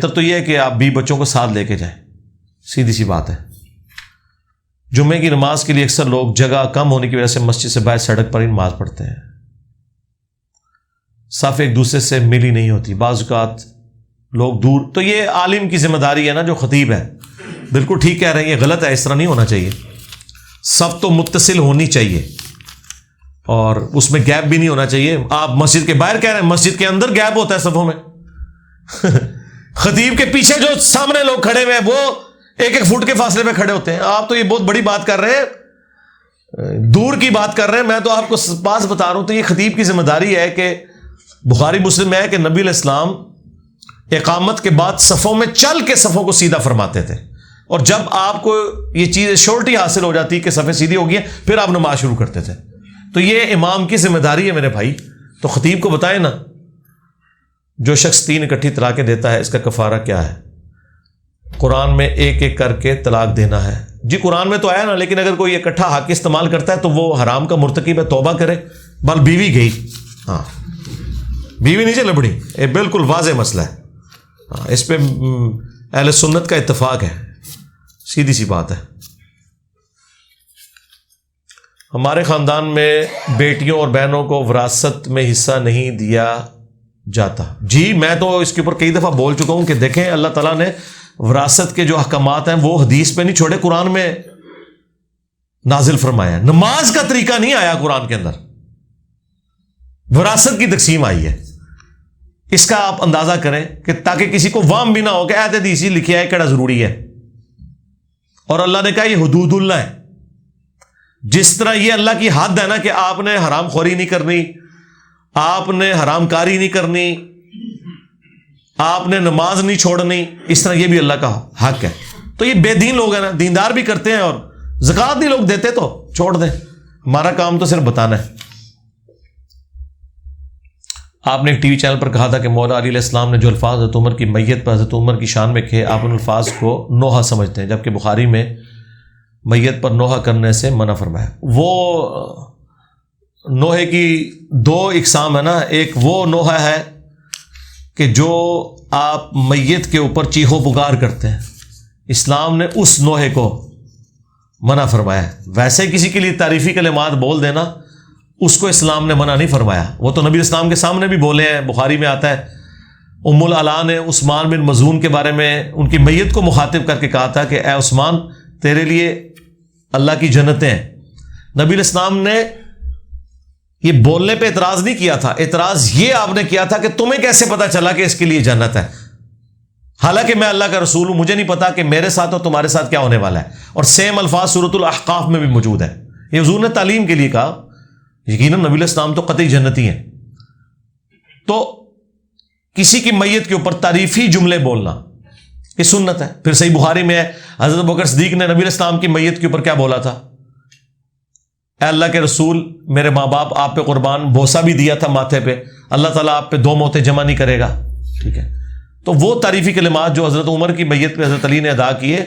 تو یہ ہے کہ آپ بھی بچوں کو ساتھ لے کے جائیں. سیدھی سی بات ہے. جمعے کی نماز کے لیے اکثر لوگ جگہ کم ہونے کی وجہ سے مسجد سے باہر سڑک پر ہی نماز پڑھتے ہیں. صف ایک دوسرے سے ملی نہیں ہوتی، بعض اوقات لوگ دور. تو یہ عالم کی ذمہ داری ہے نا، جو خطیب ہے. بالکل ٹھیک کہہ رہے ہیں، یہ غلط ہے، اس طرح نہیں ہونا چاہیے. صف تو متصل ہونی چاہیے اور اس میں گیپ بھی نہیں ہونا چاہیے. آپ مسجد کے باہر کہہ رہے ہیں، مسجد کے اندر گیپ ہوتا ہے صفوں میں. خطیب کے پیچھے جو سامنے لوگ کھڑے ہوئے ہیں وہ 1-1 فٹ کے فاصلے پہ کھڑے ہوتے ہیں. آپ تو یہ بہت بڑی بات کر رہے ہیں، دور کی بات کر رہے ہیں. میں تو آپ کو پاس بتا رہا ہوں. تو یہ خطیب کی ذمہ داری ہے کہ بخاری مسلم میں ہے کہ نبی علیہ السلام اقامت کے بعد صفوں میں چل کے صفوں کو سیدھا فرماتے تھے، اور جب آپ کو یہ چیز شورٹی حاصل ہو جاتی کہ صفیں سیدھی ہو گئی ہیں پھر آپ نماز شروع کرتے تھے. تو یہ امام کی ذمہ داری ہے میرے بھائی. تو خطیب کو بتائیں نا. جو شخص 3 اکٹھی طلاقیں دیتا ہے اس کا کفارہ کیا ہے؟ قرآن میں 1-1 کر کے طلاق دینا ہے. جی قرآن میں تو آیا نا، لیکن اگر کوئی اکٹھا حق استعمال کرتا ہے تو وہ حرام کا مرتکب ہے، توبہ کرے. بل بیوی گئی، ہاں بیوی نیچے لبڑی، یہ بالکل واضح مسئلہ ہے. ہاں اس پہ اہل سنت کا اتفاق ہے، سیدھی سی بات ہے. ہمارے خاندان میں بیٹیوں اور بہنوں کو وراثت میں حصہ نہیں دیا جاتا. جی میں تو اس کے اوپر کئی دفعہ بول چکا ہوں کہ دیکھیں اللہ تعالیٰ نے وراثت کے جو احکامات ہیں وہ حدیث پہ نہیں چھوڑے، قرآن میں نازل فرمایا. نماز کا طریقہ نہیں آیا قرآن کے اندر، وراثت کی تقسیم آئی ہے. اس کا آپ اندازہ کریں کہ تاکہ کسی کو وہم بھی نہ ہو کہ ایت حدیث لکھیا ہے کیڑا ضروری ہے. اور اللہ نے کہا یہ حدود اللہ ہے. جس طرح یہ اللہ کی حد ہے نا کہ آپ نے حرام خوری نہیں کرنی، آپ نے حرام کاری نہیں کرنی، آپ نے نماز نہیں چھوڑنی، اس طرح یہ بھی اللہ کا حق ہے. تو یہ بے دین لوگ ہیں نا، دیندار بھی کرتے ہیں اور زکوٰۃ نہیں لوگ دیتے تو چھوڑ دیں. ہمارا کام تو صرف بتانا ہے. آپ نے ایک ٹی وی چینل پر کہا تھا کہ مولا علی علیہ السلام نے جو الفاظ حضرت عمر کی میت پر حضرت عمر کی شان میں کہے، آپ ان الفاظ کو نوحہ سمجھتے ہیں، جبکہ بخاری میں میت پر نوحہ کرنے سے منع فرمایا. وہ نوحے کی 2 اقسام ہے نا. ایک وہ نوحہ ہے کہ جو آپ میت کے اوپر چیخو پکار کرتے ہیں، اسلام نے اس نوحے کو منع فرمایا. ویسے کسی کے لیے تعریفی کلمات بول دینا اس کو اسلام نے منع نہیں فرمایا. وہ تو نبی اسلام کے سامنے بھی بولے ہیں. بخاری میں آتا ہے ام العلا نے عثمان بن مظعون کے بارے میں ان کی میت کو مخاطب کر کے کہا تھا کہ اے عثمان تیرے لیے اللہ کی جنتیں ہیں. نبی الاسلام نے یہ بولنے پہ اعتراض نہیں کیا تھا، اعتراض یہ آپ نے کیا تھا کہ تمہیں کیسے پتا چلا کہ اس کے لیے جنت ہے. حالانکہ میں اللہ کا رسول ہوں، مجھے نہیں پتا کہ میرے ساتھ اور تمہارے ساتھ کیا ہونے والا ہے. اور سیم الفاظ سورۃ الاحقاف میں بھی موجود ہے. یہ حضور نے تعلیم کے لیے کہا. یقیناً نبی علیہ السلام تو قطعی جنتی ہیں. تو کسی کی میت کے اوپر تعریفی جملے بولنا یہ سنت ہے. پھر صحیح بخاری میں ہے حضرت ابوبکر صدیق نے نبی علیہ السلام کی میت کے اوپر کیا بولا تھا؟ اے اللہ کے رسول، میرے ماں باپ آپ پہ قربان، بوسہ بھی دیا تھا ماتھے پہ، اللہ تعالیٰ آپ پہ 2 موتیں جمع نہیں کرے گا. ٹھیک ہے. تو وہ تعریفی کلمات جو حضرت عمر کی میت پہ حضرت علی نے ادا کیے،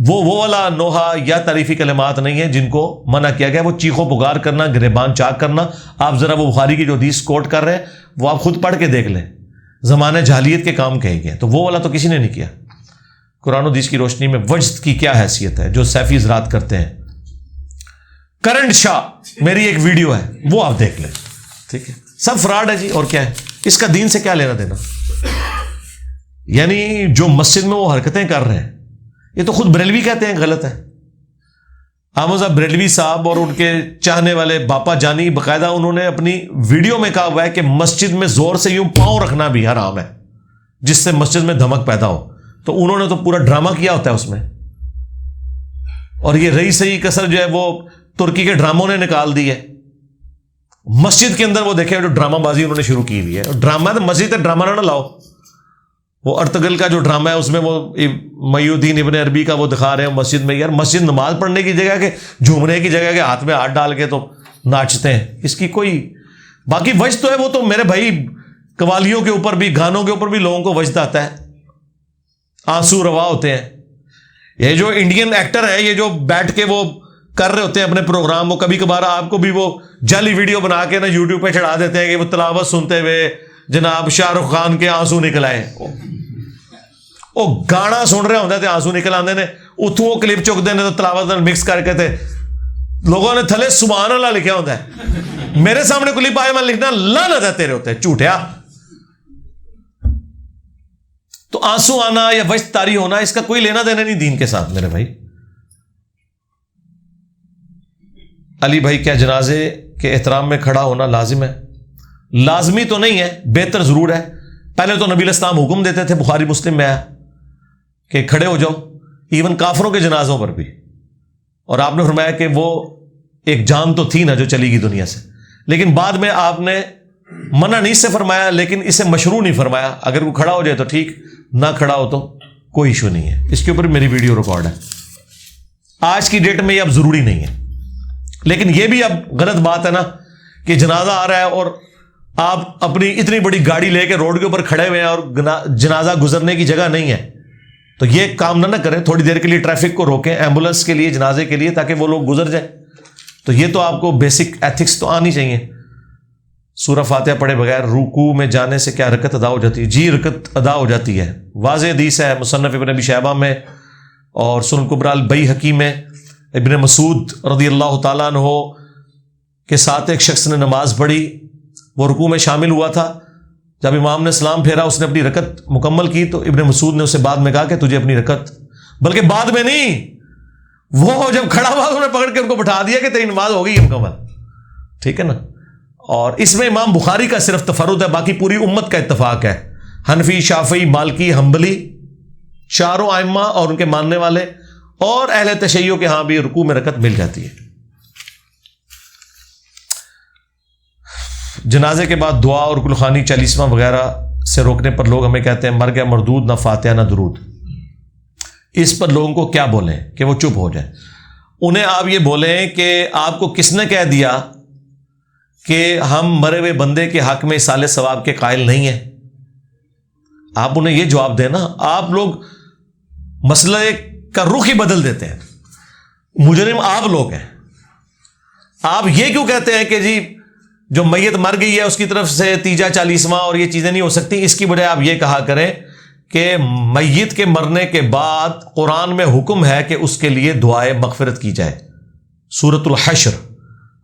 وہ والا نوحہ یا تعریفی کلمات نہیں ہیں جن کو منع کیا گیا. وہ چیخو پکار کرنا، گریبان چاک کرنا. آپ ذرا وہ بخاری کی جو حدیث کوٹ کر رہے ہیں وہ آپ خود پڑھ کے دیکھ لیں. زمانہ جاہلیت کے کام کہے گئے، تو وہ والا تو کسی نے نہیں کیا. قرآن و حدیث کی روشنی میں وجد کی کیا حیثیت ہے جو سیفی حضرات کرتے ہیں. کرنٹ شاہ میری ایک ویڈیو ہے، وہ آپ دیکھ لیں. ٹھیک ہے. سب فراڈ ہے جی. اور کیا ہے اس کا دین سے کیا لینا دینا؟ یعنی جو مسجد میں وہ حرکتیں کر رہے ہیں یہ تو خود بریلوی کہتے ہیں غلط ہے. احمد بریلوی صاحب اور ان کے چاہنے والے باپا جانی باقاعدہ انہوں نے اپنی ویڈیو میں کہا ہوا ہے کہ مسجد میں زور سے یوں پاؤں رکھنا بھی حرام ہے جس سے مسجد میں دھمک پیدا ہو. تو انہوں نے تو پورا ڈرامہ کیا ہوتا ہے اس میں. اور یہ رہی صحیح کسر جو ہے وہ ترکی کے ڈراموں نے نکال دی ہے. مسجد کے اندر وہ دیکھیں جو ڈرامہ بازی انہوں نے شروع کی ہوئی ہے. ڈرامہ تو مسجد تک ڈرامہ نہ لاؤ. وہ ارتگل کا جو ڈرامہ ہے اس میں وہ محی الدین ابن عربی کا وہ دکھا رہے ہیں مسجد میں. یار مسجد نماز پڑھنے کی جگہ کہ جھومنے کی جگہ کہ ہاتھ میں ہاتھ ڈال کے تو ناچتے ہیں. اس کی کوئی باقی وجہ تو ہے. وہ تو میرے بھائی قوالیوں کے اوپر بھی، گانوں کے اوپر بھی لوگوں کو وجد آتا ہے، آنسو روا ہوتے ہیں. یہ جو انڈین ایکٹر ہیں یہ جو بیٹھ کے وہ کر رہے ہوتے ہیں اپنے پروگرام، وہ کبھی کبھار آپ کو بھی وہ جعلی ویڈیو بنا کے نا یوٹیوب پہ چڑھا دیتے ہیں کہ وہ تلاوت سنتے ہوئے جناب شاہ رخ خان کے آنسو نکل آئے. وہ گانا سن رہے ہوتے تھے آنسو نکل آتے نے، اتوں وہ کلپ چک دینے تو تلاوت مکس کر کے تھے. لوگوں نے تھلے سبحان اللہ لکھا ہوتا ہے. میرے سامنے کلپ آئے میں لکھنا لعنت ہے تیرے ہوتے جھوٹیا. تو آنسو آنا یا وجد طاری ہونا اس کا کوئی لینا دینا نہیں دین کے ساتھ میرے بھائی. علی بھائی کیا جنازے کے احترام میں کھڑا ہونا لازم ہے؟ لازمی تو نہیں ہے، بہتر ضرور ہے. پہلے تو نبی علیہ السلام حکم دیتے تھے، بخاری مسلم میں آیا کہ کھڑے ہو جاؤ، ایون کافروں کے جنازوں پر بھی. اور آپ نے فرمایا کہ وہ ایک جان تو تھی نا جو چلی گئی دنیا سے. لیکن بعد میں آپ نے منع نہیں سے فرمایا، لیکن اسے مشروع نہیں فرمایا. اگر وہ کھڑا ہو جائے تو ٹھیک، نہ کھڑا ہو تو کوئی ایشو نہیں ہے. اس کے اوپر میری ویڈیو ریکارڈ ہے. آج کی ڈیٹ میں یہ اب ضروری نہیں ہے. لیکن یہ بھی اب غلط بات ہے نا کہ جنازہ آ رہا ہے اور آپ اپنی اتنی بڑی گاڑی لے کے روڈ کے اوپر کھڑے ہوئے ہیں اور جنازہ گزرنے کی جگہ نہیں ہے. تو یہ کام نہ کریں. تھوڑی دیر کے لیے ٹریفک کو روکیں ایمبولینس کے لیے، جنازے کے لیے، تاکہ وہ لوگ گزر جائیں. تو یہ تو آپ کو بیسک ایتھکس تو آنی چاہیے. سورہ فاتحہ پڑھے بغیر رکوع میں جانے سے کیا رکعت ادا ہو جاتی ہے؟ جی رکعت ادا ہو جاتی ہے. واضح حدیث ہے مصنف ابن ابی شیبہ میں اور سنن کبریٰ البیہقی میں. ابن مسعود رضی اللہ تعالیٰ عنہ کے ساتھ ایک شخص نے نماز پڑھی، وہ رکوع میں شامل ہوا تھا. جب امام نے سلام پھیرا اس نے اپنی رکعت مکمل کی تو ابن مسعود نے اسے بعد میں کہا کہ تجھے اپنی رکعت، بلکہ بعد میں نہیں، وہ جب کھڑا ہوا انہوں نے پکڑ کے ان کو بٹھا دیا کہ تیری نماز ہو گئی ہے مکمل. ٹھیک ہے نا. اور اس میں امام بخاری کا صرف تفرد ہے، باقی پوری امت کا اتفاق ہے. حنفی، شافعی، مالکی، حنبلی، چاروں ائمہ اور ان کے ماننے والے اور اہل تشیع کے ہاں بھی رکوع میں رکعت مل جاتی ہے. جنازے کے بعد دعا اور کلخانی 40واں وغیرہ سے روکنے پر لوگ ہمیں کہتے ہیں مر گیا مردود، نہ فاتحہ نہ درود. اس پر لوگوں کو کیا بولیں کہ وہ چپ ہو جائیں؟ انہیں آپ یہ بولیں کہ آپ کو کس نے کہہ دیا کہ ہم مرے ہوئے بندے کے حق میں اصالہ ثواب کے قائل نہیں ہیں؟ آپ انہیں یہ جواب دیں نا. آپ لوگ مسئلہ کا رخ ہی بدل دیتے ہیں. مجرم آپ لوگ ہیں. آپ یہ کیوں کہتے ہیں کہ جی جو میت مر گئی ہے اس کی طرف سے تیجا 40واں اور یہ چیزیں نہیں ہو سکتی؟ اس کی بجائے آپ یہ کہا کریں کہ میت کے مرنے کے بعد قرآن میں حکم ہے کہ اس کے لیے دعائے مغفرت کی جائے. سورۃ الحشر،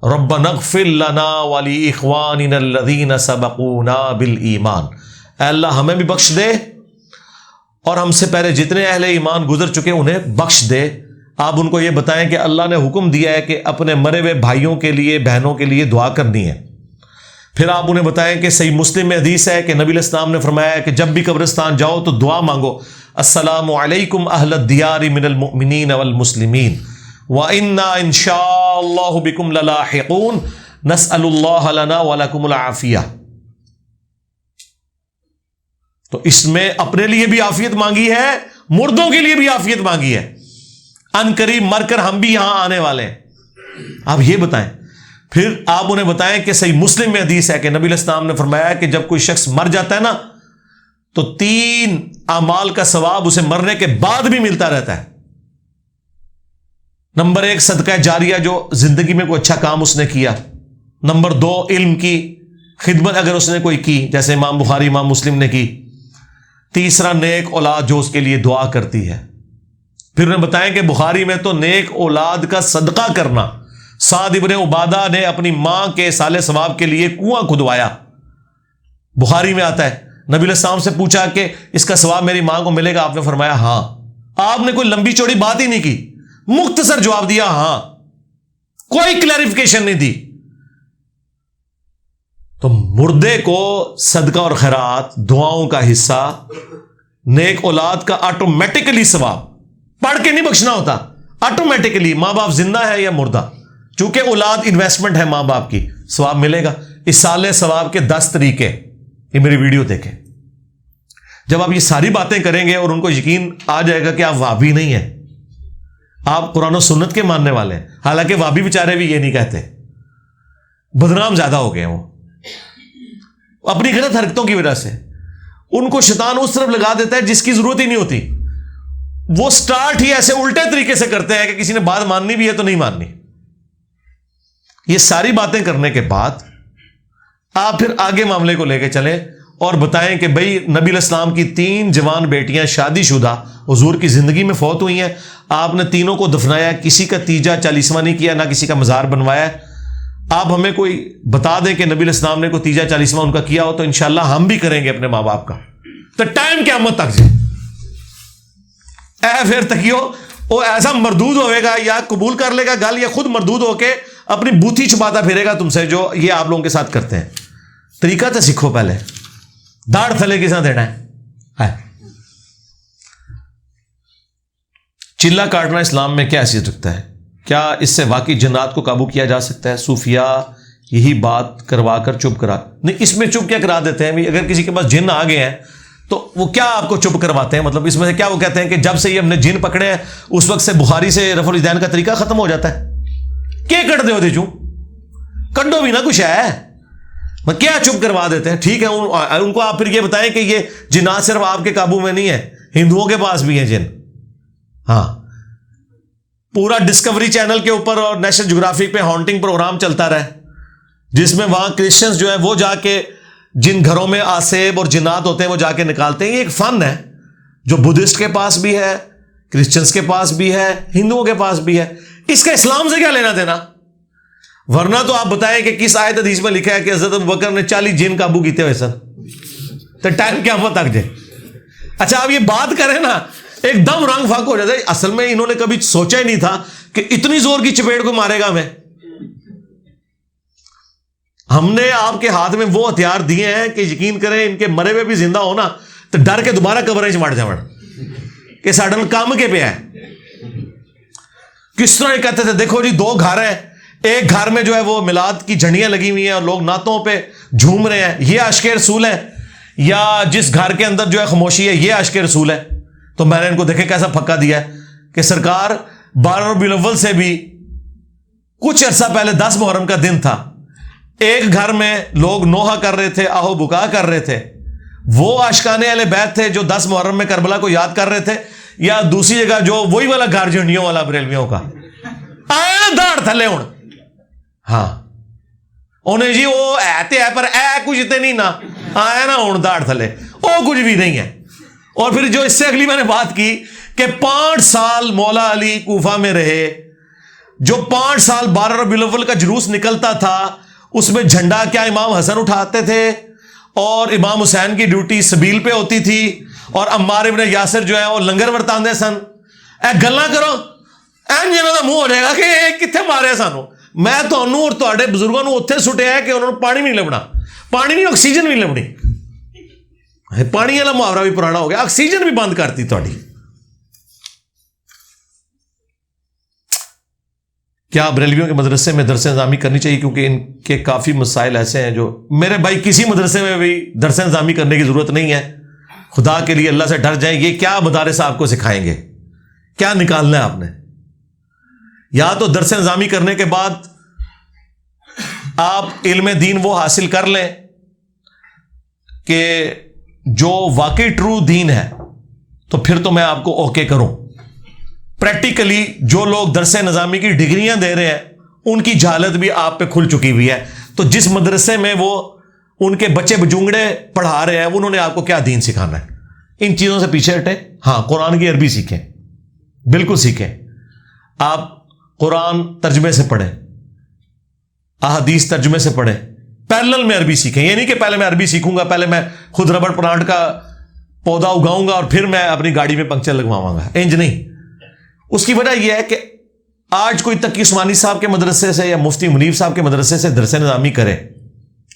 ربنا اغفر لنا ولاخواننا الذین سبقونا بالایمان. اے اللہ ہمیں بھی بخش دے اور ہم سے پہلے جتنے اہل ایمان گزر چکے انہیں بخش دے. آپ ان کو یہ بتائیں کہ اللہ نے حکم دیا ہے کہ اپنے مرے ہوئے بھائیوں کے لیے، بہنوں کے لیے دعا کرنی ہے. پھر آپ انہیں بتائیں کہ صحیح مسلم میں حدیث ہے کہ نبی علیہ السلام نے فرمایا کہ جب بھی قبرستان جاؤ تو دعا مانگو، السلام علیکم اہل الدیار من المؤمنین والمسلمین وَإِنَّا إِن شَاءَ اللَّهُ بِكُمْ لَلَاحِقُونَ نَسْأَلُ اللَّهَ لَنَا وَلَكُمُ الْعَافِيَةَ۔ تو اس میں اپنے لیے بھی عافیت مانگی ہے، مردوں کے لیے بھی عافیت مانگی ہے، ان قریب مر کر ہم بھی یہاں آنے والے ہیں۔ آپ یہ بتائیں، پھر آپ انہیں بتائیں کہ صحیح مسلم میں حدیث ہے کہ نبی علیہ السلام نے فرمایا کہ جب کوئی شخص مر جاتا ہے نا تو 3 اعمال کا ثواب اسے مرنے کے بعد بھی ملتا رہتا ہے۔ نمبر 1 صدقہ جاریہ، جو زندگی میں کوئی اچھا کام اس نے کیا۔ نمبر 2 علم کی خدمت اگر اس نے کوئی کی، جیسے امام بخاری امام مسلم نے کی۔ تیسرا نیک اولاد جو اس کے لیے دعا کرتی ہے۔ پھر انہیں بتائیں کہ بخاری میں تو نیک اولاد کا صدقہ کرنا، سعد ابن عبادہ نے اپنی ماں کے سال ثواب کے لیے کنواں کھدوایا، بخاری میں آتا ہے۔ نبی علیہ السلام سے پوچھا کہ اس کا ثواب میری ماں کو ملے گا؟ آپ نے فرمایا ہاں۔ آپ نے کوئی لمبی چوڑی بات ہی نہیں کی، مختصر جواب دیا ہاں، کوئی کلیریفیکیشن نہیں دی۔ تو مردے کو صدقہ اور خیرات، دعاؤں کا حصہ، نیک اولاد کا آٹومیٹکلی ثواب، پڑھ کے نہیں بخشنا ہوتا، آٹومیٹکلی، ماں باپ زندہ ہے یا مردہ، چونکہ اولاد انویسٹمنٹ ہے ماں باپ کی، ثواب ملے گا۔ اصالہ ثواب کے 10 طریقے، یہ میری ویڈیو دیکھیں۔ جب آپ یہ ساری باتیں کریں گے اور ان کو یقین آ جائے گا کہ آپ وہابی نہیں ہیں، آپ قرآن و سنت کے ماننے والے ہیں، حالانکہ وہابی بیچارے بھی یہ نہیں کہتے، بدنام زیادہ ہو گئے ہیں وہ اپنی غلط حرکتوں کی وجہ سے۔ ان کو شیطان اس طرف لگا دیتا ہے جس کی ضرورت ہی نہیں ہوتی، وہ سٹارٹ ہی ایسے الٹے طریقے سے کرتے ہیں کہ کسی نے بات ماننی بھی ہے تو نہیں ماننی۔ یہ ساری باتیں کرنے کے بعد آپ پھر آگے معاملے کو لے کے چلیں اور بتائیں کہ بھئی نبی علیہ السلام کی 3 جوان بیٹیاں شادی شدہ حضور کی زندگی میں فوت ہوئی ہیں، آپ نے تینوں کو دفنایا، کسی کا تیجا 40واں نہیں کیا، نہ کسی کا مزار بنوایا۔ آپ ہمیں کوئی بتا دیں کہ نبی علیہ السلام نے کوئی تیجا 40واں ان کا کیا ہو تو انشاءاللہ ہم بھی کریں گے اپنے ماں باپ کا، تو ٹائم قیامت تک جائے اے پھر تکیو وہ ایسا مردود ہوئے گا، یا قبول کر لے گا گل، یا خود مردود ہو کے اپنی بوتھی چھپاتا پھرے گا تم سے، جو یہ آپ لوگوں کے ساتھ کرتے ہیں۔ طریقہ تو سیکھو پہلے، داڑھ تھلے کس طرح دینا ہے۔ چلہ کاٹنا اسلام میں کیا حیثیت رکھتا ہے؟ کیا اس سے واقعی جنات کو قابو کیا جا سکتا ہے؟ صوفیاء یہی بات کروا کر چپ کرا، نہیں اس میں چپ کیا کرا دیتے ہیں؟ اگر کسی کے پاس جن آ گئے ہیں تو وہ کیا آپ کو چپ کرواتے ہیں؟ مطلب اس میں سے کیا وہ کہتے ہیں کہ جب سے یہ ہم نے جن پکڑے ہیں اس وقت سے بخاری سے رفع الیدین کا طریقہ ختم ہو جاتا ہے؟ کیا کٹ دے ہوتے چوں کنڈو بھی نہ کچھ ہے، کیا چپ کروا دیتے ہیں؟ ٹھیک ہے، ان کو آپ پھر یہ بتائیں کہ یہ جنات صرف آپ کے قابو میں نہیں ہے، ہندوؤں کے پاس بھی ہیں جن۔ ہاں، پورا ڈسکوری چینل کے اوپر اور نیشنل جغرافک پہ ہانٹنگ پروگرام چلتا رہا جس میں وہاں کرسچنز جو ہیں وہ جا کے جن گھروں میں آسیب اور جنات ہوتے ہیں وہ جا کے نکالتے ہیں۔ یہ ایک فن ہے جو بدھسٹ کے پاس بھی ہے، کرسچنز کے پاس بھی ہے، ہندوؤں کے پاس بھی ہے۔ اس کا اسلام سے کیا لینا دینا؟ ورنہ تو آپ بتائیں کہ کس آیت حدیث میں لکھا ہے کہ حضرت ابوبکر نے 40 جن قابو کیتے ہوئے سن، تو ٹائم کیا ہوا تک جائے۔ اچھا آپ یہ بات کریں نا ایک دم رنگ پھک ہو جاتا ہے۔ اصل میں انہوں نے کبھی سوچا ہی نہیں تھا کہ اتنی زور کی چپیڑ کو مارے گا ہمیں۔ ہم نے آپ کے ہاتھ میں وہ ہتھیار دیے ہیں کہ یقین کریں ان کے مرے ہوئے بھی زندہ ہونا تو ڈر کے دوبارہ قبریں چ مڑ جاون کہ ساڈن کام کے پہ ہے۔ کس طرح کہتے تھے دیکھو جی 2 گھر ہیں، ایک گھر میں جو ہے وہ میلاد کی جھنڈیاں لگی ہوئی ہیں اور لوگ نعتوں پہ جھوم رہے ہیں، یہ عاشق رسول ہے، یا جس گھر کے اندر جو ہے خاموشی ہے یہ عاشق رسول ہے۔ تو میں نے ان کو دیکھے کیسا پھکا دیا ہے کہ سرکار 12 ربیع الاول سے بھی کچھ عرصہ پہلے 10 محرم کا دن تھا، ایک گھر میں لوگ نوحہ کر رہے تھے، آہو بکا کر رہے تھے، وہ عاشقان اہل بیت تھے جو 10 محرم میں کربلا کو یاد کر رہے تھے، یا دوسری جگہ جو وہی والا گھر جھنڈیوں والا بریلویوں کا آیا داڑھ تھلے ہوں۔ ہاں انہیں جی وہ ایتے ہے پر اے کچھ تے نہیں نا آیا نا ہوں داڑھ تھلے، وہ کچھ بھی نہیں ہے۔ اور پھر جو اس سے اگلی میں نے بات کی کہ 5 سال مولا علی کوفہ میں رہے، جو 5 سال 12 ربیع الاول کا جلوس نکلتا تھا اس میں جھنڈا کیا امام حسن اٹھاتے تھے اور امام حسین کی ڈیوٹی سبیل پہ ہوتی تھی، اور عمار ابن یاسر جو ہے وہ لنگر ورتاندے سن۔ اے گلاں کرو این جنہوں کا منہ ہو جائے گا کہ کتنے مارے سانو، میں تانوں اور تہاڈے بزرگوں نو اوتھے سٹیا ہے کہ انہوں نے پانی نہیں لبنا، پانی نہیں آکسیجن بھی لبنی. پانی والا محاورہ بھی پرانا ہو گیا, آکسیجن بھی بند کرتی تھوڑی. کیا بریلویوں کے مدرسے میں درس نظامی کرنی چاہیے؟ کیونکہ ان کے کافی مسائل ایسے ہیں جو, میرے بھائی کسی مدرسے میں بھی درس نظامی کرنے کی ضرورت نہیں ہے. خدا کے لیے اللہ سے ڈر جائیں. یہ کیا مدارس آپ کو سکھائیں گے؟ کیا نکالنا ہے آپ نے؟ یا تو درس نظامی کرنے کے بعد آپ علم دین وہ حاصل کر لیں کہ جو واقعی ٹرو دین ہے, تو پھر تو میں آپ کو اوکے کروں. پریکٹیکلی جو لوگ درس نظامی کی ڈگریاں دے رہے ہیں ان کی جہالت بھی آپ پہ کھل چکی ہوئی ہے. تو جس مدرسے میں وہ ان کے بچے بجونگڑے پڑھا رہے ہیں انہوں نے آپ کو کیا دین سکھانا ہے؟ ان چیزوں سے پیچھے ہٹے. ہاں, قرآن کی عربی سیکھیں, بالکل سیکھیں. آپ قرآن ترجمے سے پڑھیں, احادیث ترجمے سے پڑھیں, پیرلل میں عربی سیکھیں. یہ نہیں کہ پہلے میں عربی سیکھوں گا, پہلے میں خود ربڑ پلانٹ کا پودا اگاؤں گا اور پھر میں اپنی گاڑی میں پنکچر لگواؤں گا. انج نہیں. اس کی وجہ یہ ہے کہ آج کوئی تقی عثمانی صاحب کے مدرسے سے یا مفتی منیب صاحب کے مدرسے سے درس نظامی کرے,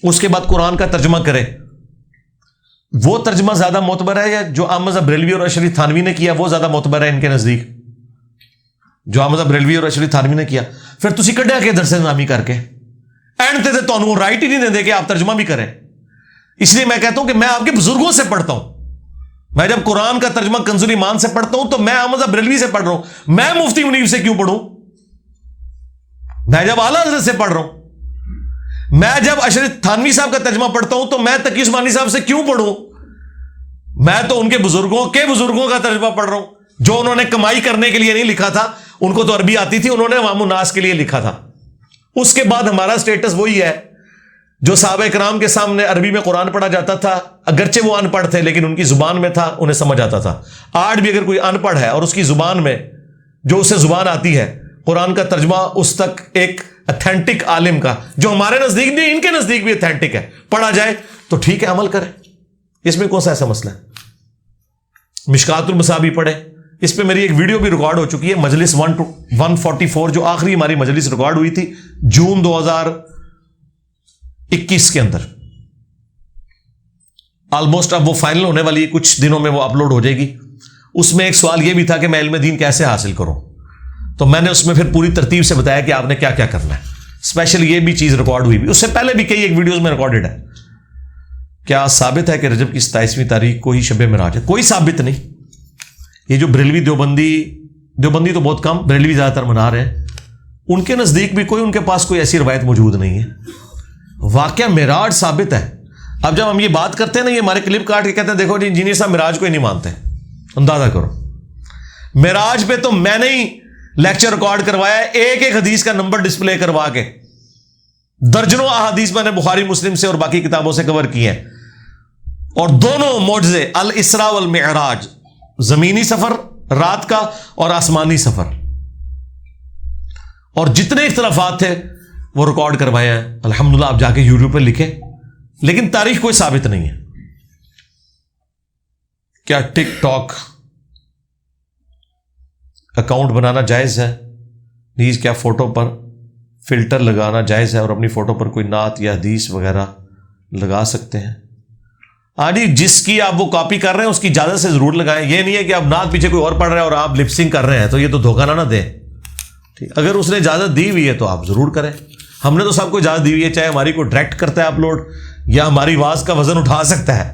اس کے بعد قرآن کا ترجمہ کرے, وہ ترجمہ زیادہ معتبر ہے یا جو احمد بریلوی اور اشرف تھانوی نے کیا وہ زیادہ معتبر ہے ان کے نزدیک؟ جو احمد بریلوی اور اشرف تھانوی نے کیا. پھر تسی کڈیا کے درس نظامی کر کے اینڈ تے تانوں رائٹ ہی نہیں دیں کہ آپ ترجمہ بھی کریں. اس لیے میں کہتا ہوں کہ میں آپ کے بزرگوں سے پڑھتا ہوں. میں جب قرآن کا ترجمہ کنز الایمان سے پڑھتا ہوں تو میں احمد بریلوی سے پڑھ رہا ہوں. میں مفتی منیب سے کیوں پڑھوں؟ میں جب اعلیٰ حضرت سے پڑھ رہا ہوں. میں جب اشرف تھانوی صاحب کا ترجمہ پڑھتا ہوں تو میں تقی عثمانی صاحب سے کیوں پڑھوں؟ میں تو ان کے بزرگوں کا ترجمہ پڑھ رہا ہوں جو انہوں نے کمائی کرنے کے لیے نہیں لکھا تھا. ان کو تو عربی آتی تھی, انہوں نے عوام الناس کے لیے لکھا تھا. اس کے بعد ہمارا سٹیٹس وہی ہے جو صحابہ کرام کے سامنے عربی میں قرآن پڑھا جاتا تھا, اگرچہ وہ ان پڑھ تھے لیکن ان کی زبان میں تھا, انہیں سمجھ آتا تھا. آج بھی اگر کوئی ان پڑھ ہے اور اس کی زبان میں جو اسے زبان آتی ہے قرآن کا ترجمہ اس تک ایک اتھینٹک عالم کا, جو ہمارے نزدیک نہیں ان کے نزدیک بھی اتھینٹک ہے, پڑھا جائے تو ٹھیک ہے, عمل کرے. اس میں کون سا ایسا مسئلہ ہے؟ مشکات المصابی پڑھے, اس پہ میری ایک ویڈیو بھی ریکارڈ ہو چکی ہے, مجلس 144 جو آخری ہماری مجلس ریکارڈ ہوئی تھی جون 2021 کے اندر. آلموسٹ اب وہ فائنل ہونے والی ہے, کچھ دنوں میں وہ اپلوڈ ہو جائے گی. اس میں ایک سوال یہ بھی تھا کہ میں علم دین کیسے حاصل کروں, تو میں نے اس میں پھر پوری ترتیب سے بتایا کہ آپ نے کیا کیا کرنا ہے. اسپیشل یہ بھی چیز ریکارڈ ہوئی بھی, اس سے پہلے بھی کئی ایک ویڈیوز میں ریکارڈڈ ہے. کیا ثابت ہے کہ رجب کی 27ویں تاریخ کو ہی شب معراج ہے؟ کوئی ثابت نہیں. یہ جو بریلوی دیوبندی تو بہت کم, بریلوی زیادہ تر منا رہے ہیں, ان کے نزدیک بھی ان کے پاس کوئی ایسی روایت موجود نہیں ہے. واقعہ معراج ثابت ہے. اب جب ہم یہ بات کرتے ہیں نا, یہ ہمارے کلپ کاٹ کے کہتے ہیں دیکھو جی انجینئر صاحب معراج کو ہی نہیں مانتے. اندازہ کرو, معراج پہ تو میں نے ہی لیکچر ریکارڈ کروایا ہے, ایک ایک حدیث کا نمبر ڈسپلے کروا کے. درجنوں احادیث میں نے بخاری مسلم سے اور باقی کتابوں سے کور کی ہیں, اور دونوں معجزے الاسراء والمعراج, زمینی سفر رات کا اور آسمانی سفر, اور جتنے اختلافات تھے وہ ریکارڈ کروائے ہیں. الحمدللہ آپ جا کے یوٹیوب پہ لکھیں, لیکن تاریخ کوئی ثابت نہیں ہے. کیا ٹک ٹاک اکاؤنٹ بنانا جائز ہے؟ پلیز کیا فوٹو پر فلٹر لگانا جائز ہے اور اپنی فوٹو پر کوئی نعت یا حدیث وغیرہ لگا سکتے ہیں؟ ہاں جی, جس کی آپ وہ کاپی کر رہے ہیں اس کی اجازت سے ضرور لگائیں. یہ نہیں ہے کہ آپ نعت پیچھے کوئی اور پڑھ رہے ہیں اور آپ لپسنگ کر رہے ہیں, تو یہ تو دھوکہ نہ دیں. ٹھیک, اگر اس نے اجازت دی ہوئی ہے تو آپ ضرور کریں. ہم نے تو سب کو اجازت دی ہوئی ہے, چاہے ہماری کوئی ڈائریکٹ کرتا ہے اپلوڈ یا ہماری آواز کا وزن اٹھا سکتا ہے,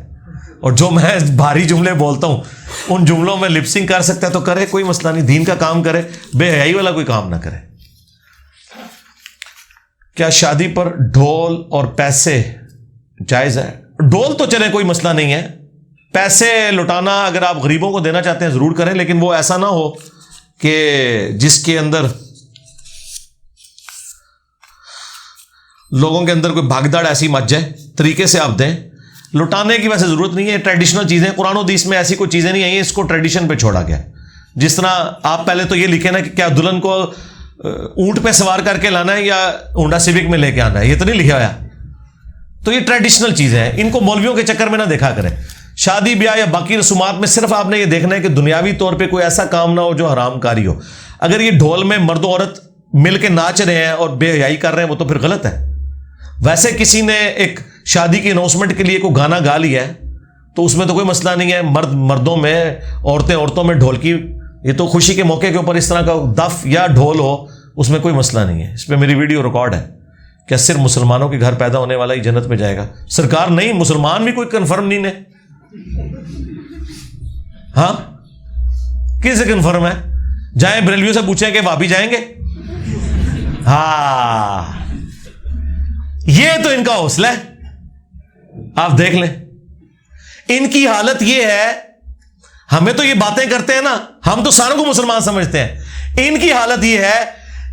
اور جو میں بھاری جملے بولتا ہوں ان جملوں میں لپسنگ کر سکتا ہے تو کرے, کوئی مسئلہ نہیں. دین کا کام کرے, بے حیائی والا کوئی کام نہ کرے. کیا شادی پر ڈھول اور پیسے جائز ہے؟ ڈھول تو چلے کوئی مسئلہ نہیں ہے, پیسے لٹانا اگر آپ غریبوں کو دینا چاہتے ہیں ضرور کریں, لیکن وہ ایسا نہ ہو کہ جس کے اندر لوگوں کے اندر کوئی بھاگ دوڑ ایسی مچ جائے. طریقے سے آپ دیں, لٹانے کی ویسے ضرورت نہیں ہے. ٹریڈیشنل چیزیں, قرآن و حدیث میں ایسی کوئی چیزیں نہیں آئی ہیں, اس کو ٹریڈیشن پہ چھوڑا گیا. جس طرح آپ پہلے تو یہ لکھیں نا کہ کیا دلہن کو اونٹ پہ سوار کر کے لانا ہے یا ہونڈا سیوک میں لے کے آنا ہے, یہ تو نہیں لکھا ہوا. تو یہ ٹریڈیشنل چیزیں ہیں, ان کو مولویوں کے چکر میں نہ دیکھا کریں. شادی بیاہ یا باقی رسومات میں صرف آپ نے یہ دیکھنا ہے کہ دنیاوی طور پہ کوئی ایسا کام نہ ہو جو حرام کاری ہو. اگر یہ ڈھول میں مرد و عورت مل کے ناچ رہے ہیں اور بے حیائی کر رہے ہیں وہ تو پھر غلط ہے. ویسے کسی نے ایک شادی کی اناؤنسمنٹ کے لیے کوئی گانا گا لیا ہے تو اس میں تو کوئی مسئلہ نہیں ہے، مرد مردوں میں، عورتیں عورتوں میں، ڈھولکی، یہ تو خوشی کے موقع کے اوپر اس طرح کا دف یا ڈھول ہو، اس میں کوئی مسئلہ نہیں ہے. اس پہ میری ویڈیو ریکارڈ ہے. کیا صرف مسلمانوں کے گھر پیدا ہونے والا ہی جنت میں جائے گا؟ سرکار نہیں، مسلمان بھی کوئی کنفرم نہیں ہے. ہاں کس سے کنفرم ہے؟ جائیں بریلویوں سے پوچھیں کہ وہابی جائیں گے. ہاں یہ تو ان کا حوصلہ ہے، آپ دیکھ لیں. ان کی حالت یہ ہے، ہمیں تو یہ باتیں کرتے ہیں نا، ہم تو ساروں کو مسلمان سمجھتے ہیں. ان کی حالت یہ ہے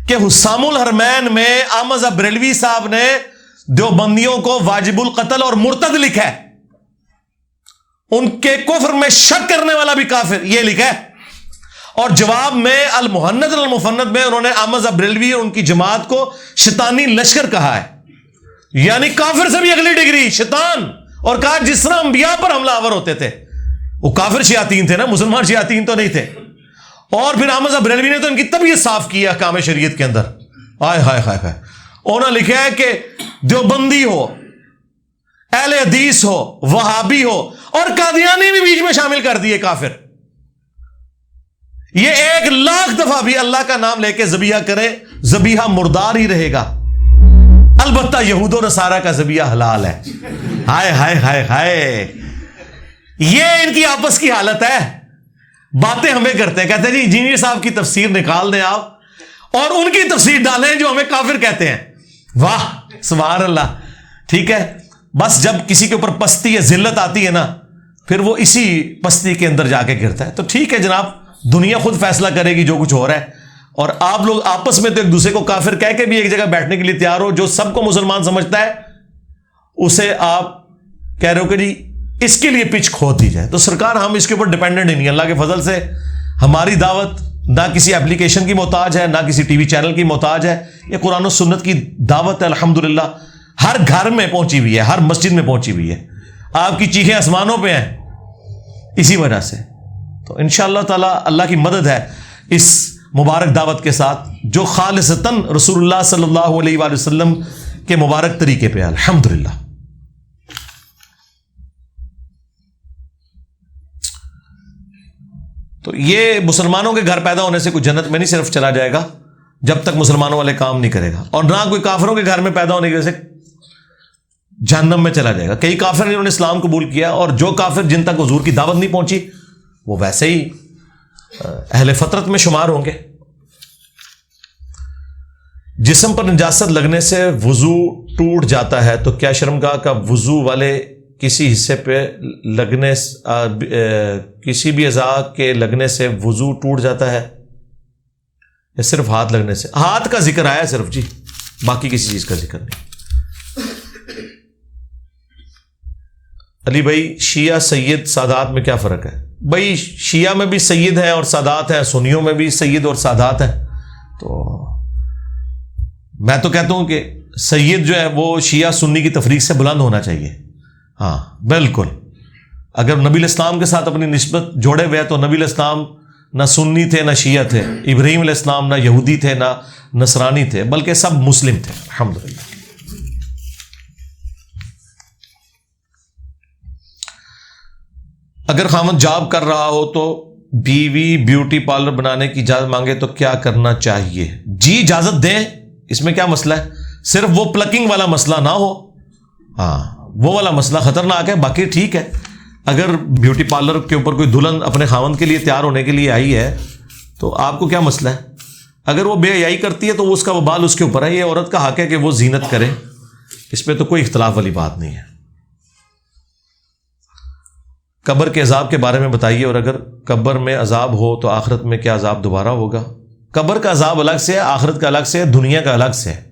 کہ حسام الحرمین میں احمد بریلوی صاحب نے دیوبندیوں کو واجب القتل اور مرتد لکھا ہے. ان کے کفر میں شک کرنے والا بھی کافر، یہ لکھا ہے. اور جواب میں المہند المفند میں انہوں نے احمد بریلوی اور ان کی جماعت کو شیطانی لشکر کہا ہے، یعنی کافر سے بھی اگلی ڈگری شیطان. اور کہا جس طرح انبیاء پر حملہ آور ہوتے تھے، وہ کافر شیاطین تھے نا، مسلمان شیاطین تو نہیں تھے. اور پھر احمد بریلوی نے تو ان کی طبیعت صاف کی احکام شریعت کے اندر. ہائے ہائے ہائے ہائے. انہوں نے لکھا ہے کہ دیوبندی ہو، اہل حدیث ہو، وہابی ہو، اور قادیانی بھی بیچ میں شامل کر دیے کافر. یہ 1,00,000 دفعہ بھی اللہ کا نام لے کے ذبیحہ کرے، ذبیحہ مردار ہی رہے گا. البتہ یہود و نصارہ کا ذبیحہ حلال ہے. ہائے ہائے ہائے ہائے. یہ ان کی آپس کی حالت ہے. باتیں ہمیں کرتے ہیں، کہتے ہیں جی انجینئر صاحب کی تفسیر نکال دیں آپ اور ان کی تفسیر ڈالیں جو ہمیں کافر کہتے ہیں. واہ سبحان اللہ. ٹھیک ہے، بس جب کسی کے اوپر پستی یا ذلت آتی ہے نا، پھر وہ اسی پستی کے اندر جا کے گرتا ہے. تو ٹھیک ہے جناب، دنیا خود فیصلہ کرے گی جو کچھ ہو رہا ہے. اور آپ لوگ آپس میں تو ایک دوسرے کو کافر کہہ کے بھی ایک جگہ بیٹھنے کے لیے تیار ہو. جو سب کو مسلمان سمجھتا ہے اسے آپ کہہ رہے ہو کہ جی اس کے لیے پچ کھود دی جائے. تو سرکار ہم اس کے اوپر ڈیپینڈنٹ نہیں، اللہ کے فضل سے ہماری دعوت نہ کسی اپلیکیشن کی محتاج ہے، نہ کسی ٹی وی چینل کی محتاج ہے. یہ قرآن و سنت کی دعوت ہے، الحمدللہ ہر گھر میں پہنچی ہوئی ہے، ہر مسجد میں پہنچی ہوئی ہے. آپ کی چیخیں آسمانوں پہ ہیں اسی وجہ سے. تو انشاءاللہ تعالی اللہ کی مدد ہے اس مبارک دعوت کے ساتھ جو خالصتاً رسول اللہ صلی اللہ علیہ وآلہ وسلم کے مبارک طریقے پہ ہے. الحمدللہ. تو یہ مسلمانوں کے گھر پیدا ہونے سے کوئی جنت میں نہیں صرف چلا جائے گا جب تک مسلمانوں والے کام نہیں کرے گا، اور نہ کوئی کافروں کے گھر میں پیدا ہونے کی وجہ سے جہنم میں چلا جائے گا. کئی کافر انہوں نے اسلام قبول کیا، اور جو کافر جن تک حضور کی دعوت نہیں پہنچی وہ ویسے ہی اہل فطرت میں شمار ہوں گے. جسم پر نجاست لگنے سے وضو ٹوٹ جاتا ہے، تو کیا شرمگاہ کا وضو والے کسی حصے پہ لگنے کسی بھی اعضاء کے لگنے سے وضو ٹوٹ جاتا ہے، یا صرف ہاتھ لگنے سے؟ ہاتھ کا ذکر آیا صرف جی، باقی کسی چیز کا ذکر نہیں. علی بھائی شیعہ سید سادات میں کیا فرق ہے؟ بھائی شیعہ میں بھی سید ہیں اور سادات ہیں، سنیوں میں بھی سید اور سادات ہیں. تو میں تو کہتا ہوں کہ سید جو ہے وہ شیعہ سنی کی تفریق سے بلند ہونا چاہیے. ہاں بالکل. اگر نبی الاسلام کے ساتھ اپنی نسبت جوڑے ہوئے تو نبی الاسلام نہ سنی تھے نہ شیعہ تھے، ابراہیم علیہ السلام نہ یہودی تھے نہ نصرانی تھے، بلکہ سب مسلم تھے. الحمدللہ. اگر خاوند جاب کر رہا ہو تو بیوی بیوٹی پارلر بنانے کی اجازت مانگے تو کیا کرنا چاہیے؟ جی اجازت دیں، اس میں کیا مسئلہ ہے؟ صرف وہ پلکنگ والا مسئلہ نہ ہو. ہاں وہ والا مسئلہ خطرناک ہے، باقی ٹھیک ہے. اگر بیوٹی پارلر کے اوپر کوئی دلہن اپنے خاوند کے لیے تیار ہونے کے لیے آئی ہے تو آپ کو کیا مسئلہ ہے؟ اگر وہ بے حیائی کرتی ہے تو اس کا وبال اس کے اوپر ہے. یہ عورت کا حق ہے کہ وہ زینت کرے، اس پہ تو کوئی اختلاف والی بات نہیں ہے. قبر کے عذاب کے بارے میں بتائیے، اور اگر قبر میں عذاب ہو تو آخرت میں کیا عذاب دوبارہ ہوگا؟ قبر کا عذاب الگ سے ہے، آخرت کا الگ سے ہے، دنیا کا الگ سے ہے.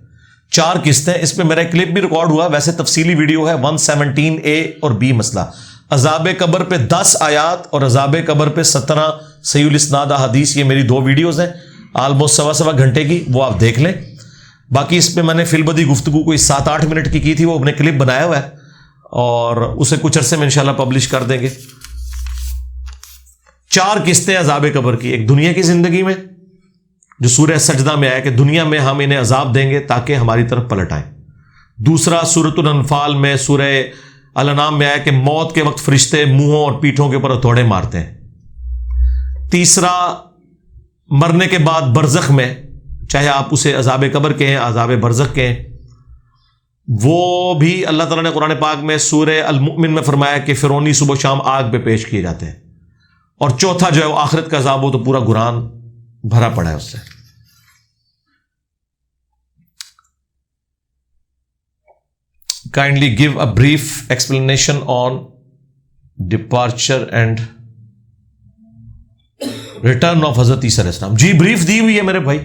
4 قسطیں. اس پہ میرا ایک کلپ بھی ریکارڈ ہوا، ویسے تفصیلی ویڈیو ہے 117A اور B مسئلہ. عذاب قبر پہ 10 آیات اور عذاب قبر پہ 17 صحیح الاسناد احادیث. یہ میری 2 ویڈیوز ہیں آلموسٹ سوا گھنٹے کی، وہ آپ دیکھ لیں. باقی اس پہ میں نے فی البدی گفتگو کوئی 7-8 منٹ کی تھی، وہ اپنے کلپ بنایا ہوا ہے اور اسے کچھ عرصے میں انشاءاللہ پبلش کر دیں گے. 4 قسطیں عذاب قبر کی. ایک دنیا کی زندگی میں جو سورہ سجدہ میں آیا کہ دنیا میں ہم انہیں عذاب دیں گے تاکہ ہماری طرف پلٹ آئیں. دوسرا سورۃ الانفال میں سورہ الانعام میں آیا کہ موت کے وقت فرشتے منہوں اور پیٹھوں کے اوپر ہتھوڑے مارتے ہیں۔ تیسرا مرنے کے بعد برزخ میں، چاہے آپ اسے عذاب قبر کہیں عذاب برزخ کہیں، وہ بھی اللہ تعالیٰ نے قرآن پاک میں سورہ المؤمن میں فرمایا کہ فرعونی صبح و شام آگ پہ پیش کیے جاتے ہیں۔ اور چوتھا جو ہے وہ آخرت کا عذاب ہو تو پورا قرآن بھرا پڑا ہے اس سے۔ Kindly give a brief explanation on departure and return of حضرت عیسیٰ علیہ السلام۔ جی بریف دی ہوئی ہے میرے بھائی،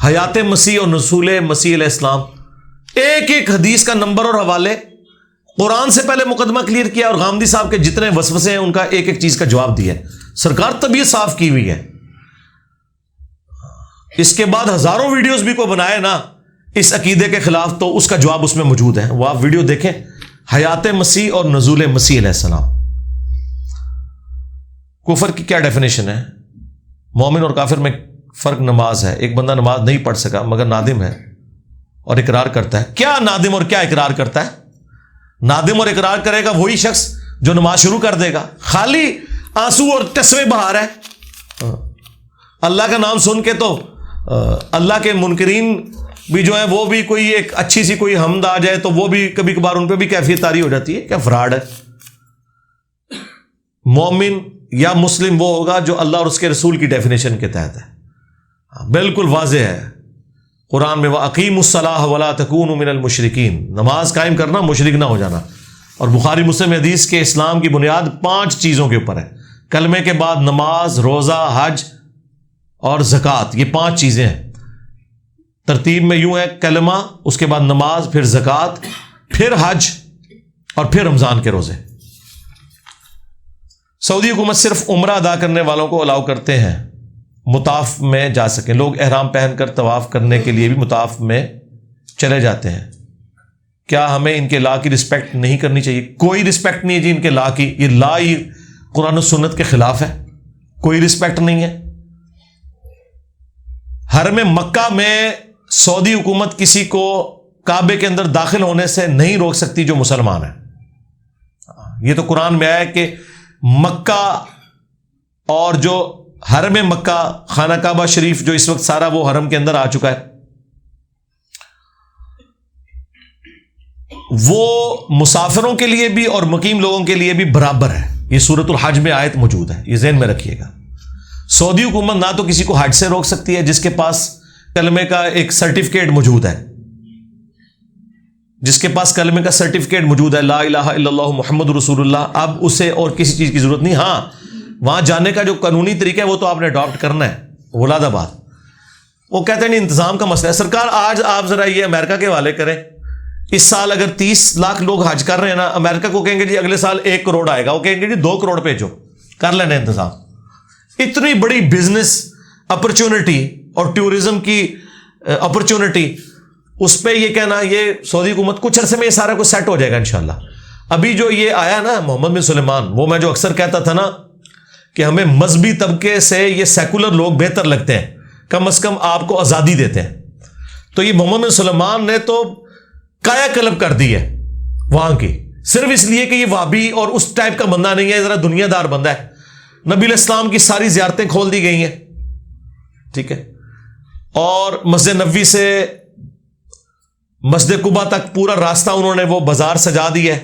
حیات مسیح اور نزول مسیح علیہ السلام، ایک ایک حدیث کا نمبر اور حوالے، قرآن سے پہلے مقدمہ کلیئر کیا، اور غامدی صاحب کے جتنے وسوسے ہیں ان کا ایک ایک چیز کا جواب دیا ہے۔ سرکار طبیعت صاف کی ہوئی ہے۔ اس کے بعد ہزاروں ویڈیوز بھی کو بنائے نا اس عقیدے کے خلاف، تو اس کا جواب اس میں موجود ہے، وہ آپ ویڈیو دیکھیں، حیات مسیح اور نزول مسیح علیہ السلام۔ کفر کی کیا ڈیفینیشن ہے؟ مومن اور کافر میں فرق نماز ہے۔ ایک بندہ نماز نہیں پڑھ سکا مگر نادم ہے اور اقرار کرتا ہے۔ کیا نادم اور کیا اقرار کرتا ہے؟ نادم اور اقرار کرے گا وہی شخص جو نماز شروع کر دے گا، خالی آنسو اور ٹسوے بہا رہا ہے۔ اللہ کا نام سن کے تو اللہ کے منکرین بھی جو ہے وہ بھی کوئی ایک اچھی سی کوئی حمد آ جائے تو وہ بھی کبھی کبھار ان پہ بھی کیفیت طاری ہو جاتی ہے۔ کیا فراڈ ہے؟ مومن یا مسلم وہ ہوگا جو اللہ اور اس کے رسول کی ڈیفینیشن کے تحت ہے۔ بالکل واضح ہے قرآن میں، وَأَقِيمُوا الصَّلَاةَ وَلَا تَكُونُوا مِنَ الْمُشْرِكِينَ، نماز قائم کرنا، مشرک نہ ہو جانا۔ اور بخاری مسلم حدیث کے اسلام کی بنیاد 5 چیزوں کے اوپر ہے، کلمے کے بعد نماز، روزہ، حج اور زکوٰۃ، یہ 5 چیزیں ہیں۔ ترتیب میں یوں ہے، کلمہ، اس کے بعد نماز، پھر زکوٰۃ، پھر حج اور پھر رمضان کے روزے۔ سعودی حکومت صرف عمرہ ادا کرنے والوں کو الاؤ کرتے ہیں مطاف میں جا سکیں۔ لوگ احرام پہن کر طواف کرنے کے لیے بھی مطاف میں چلے جاتے ہیں۔ کیا ہمیں ان کے لا کی رسپیکٹ نہیں کرنی چاہیے؟ کوئی رسپیکٹ نہیں ہے جی ان کے لا کی، یہ لا ہی قرآن و سنت کے خلاف ہے، کوئی رسپیکٹ نہیں ہے۔ حرم مکہ میں سعودی حکومت کسی کو کعبے کے اندر داخل ہونے سے نہیں روک سکتی جو مسلمان ہے۔ یہ تو قرآن میں آیا ہے کہ مکہ اور جو حرم مکہ، خانہ کعبہ شریف جو اس وقت سارا وہ حرم کے اندر آ چکا ہے، وہ مسافروں کے لیے بھی اور مقیم لوگوں کے لیے بھی برابر ہے۔ یہ سورۃ الحج میں آیت موجود ہے، یہ ذہن میں رکھیے گا۔ سعودی حکومت نہ تو کسی کو حج سے روک سکتی ہے جس کے پاس کلمے کا ایک سرٹیفکیٹ موجود ہے، جس کے پاس کلمے کا سرٹیفکیٹ موجود ہے، لا الہ الا اللہ محمد رسول اللہ، اب اسے اور کسی چیز کی ضرورت نہیں۔ ہاں، وہاں جانے کا جو قانونی طریقہ ہے وہ تو آپ نے اڈاپٹ کرنا ہے۔ ولاد آباد وہ کہتے ہیں نہیں، انتظام کا مسئلہ ہے۔ سرکار آج آپ ذرا یہ امریکہ کے حوالے کریں، اس سال اگر 30 لاکھ لوگ حج کر رہے ہیں نا، امریکہ کو کہیں گے جی اگلے سال 1 کروڑ آئے گا، وہ کہیں گے جی 2 کروڑ بھیجو، کر لینا انتظام۔ اتنی بڑی بزنس اپرچونٹی اور ٹورزم کی اپرچونٹی، اس پہ یہ کہنا یہ سعودی حکومت کچھ عرصے میں یہ سارا کچھ سیٹ ہو جائے گا انشاءاللہ۔ ابھی جو یہ آیا نا محمد بن سلیمان، وہ میں جو اکثر کہتا تھا نا کہ ہمیں مذہبی طبقے سے یہ سیکولر لوگ بہتر لگتے ہیں، کم از کم آپ کو آزادی دیتے ہیں، تو یہ محمد بن سلیمان نے تو کایا کلب کر دی ہے وہاں کی، صرف اس لیے کہ یہ وہابی اور اس ٹائپ کا بندہ نہیں ہے، ذرا دنیا دار بندہ ہے۔ نبی علیہ السلام کی ساری زیارتیں کھول دی گئی ہیں، ٹھیک ہے، اور مسجد نبوی سے مسجد قباء تک پورا راستہ انہوں نے وہ بازار سجا دی ہے،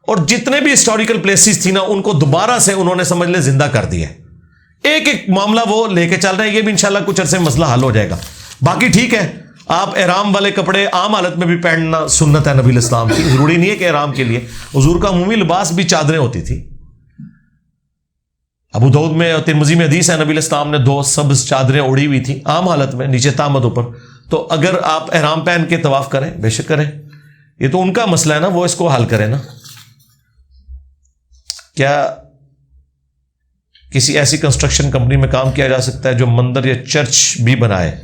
اور جتنے بھی ہسٹوریکل پلیسز تھی نا ان کو دوبارہ سے انہوں نے سمجھ لے زندہ کر دیا ہے۔ ایک ایک معاملہ وہ لے کے چل رہے ہیں، یہ بھی انشاءاللہ کچھ عرصے میں مسئلہ حل ہو جائے گا۔ باقی ٹھیک ہے، آپ احرام والے کپڑے عام حالت میں بھی پہننا سنت ہے نبی علیہ السلام کی، ضروری نہیں ہے کہ احرام کے لیے، حضور کا عمومی لباس بھی چادریں ہوتی تھی۔ ابو داؤد میں اور ترمذی میں حدیث ہے نبی علیہ السلام نے 2 سبز چادریں اوڑھی ہوئی تھی عام حالت میں، نیچے تامدوں پر، تو اگر آپ احرام پہن کے طواف کریں بے شک کریں، یہ تو ان کا مسئلہ ہے نا، وہ اس کو حل کریں نا۔ کیا کسی ایسی کنسٹرکشن کمپنی میں کام کیا جا سکتا ہے جو مندر یا چرچ بھی بنائے؟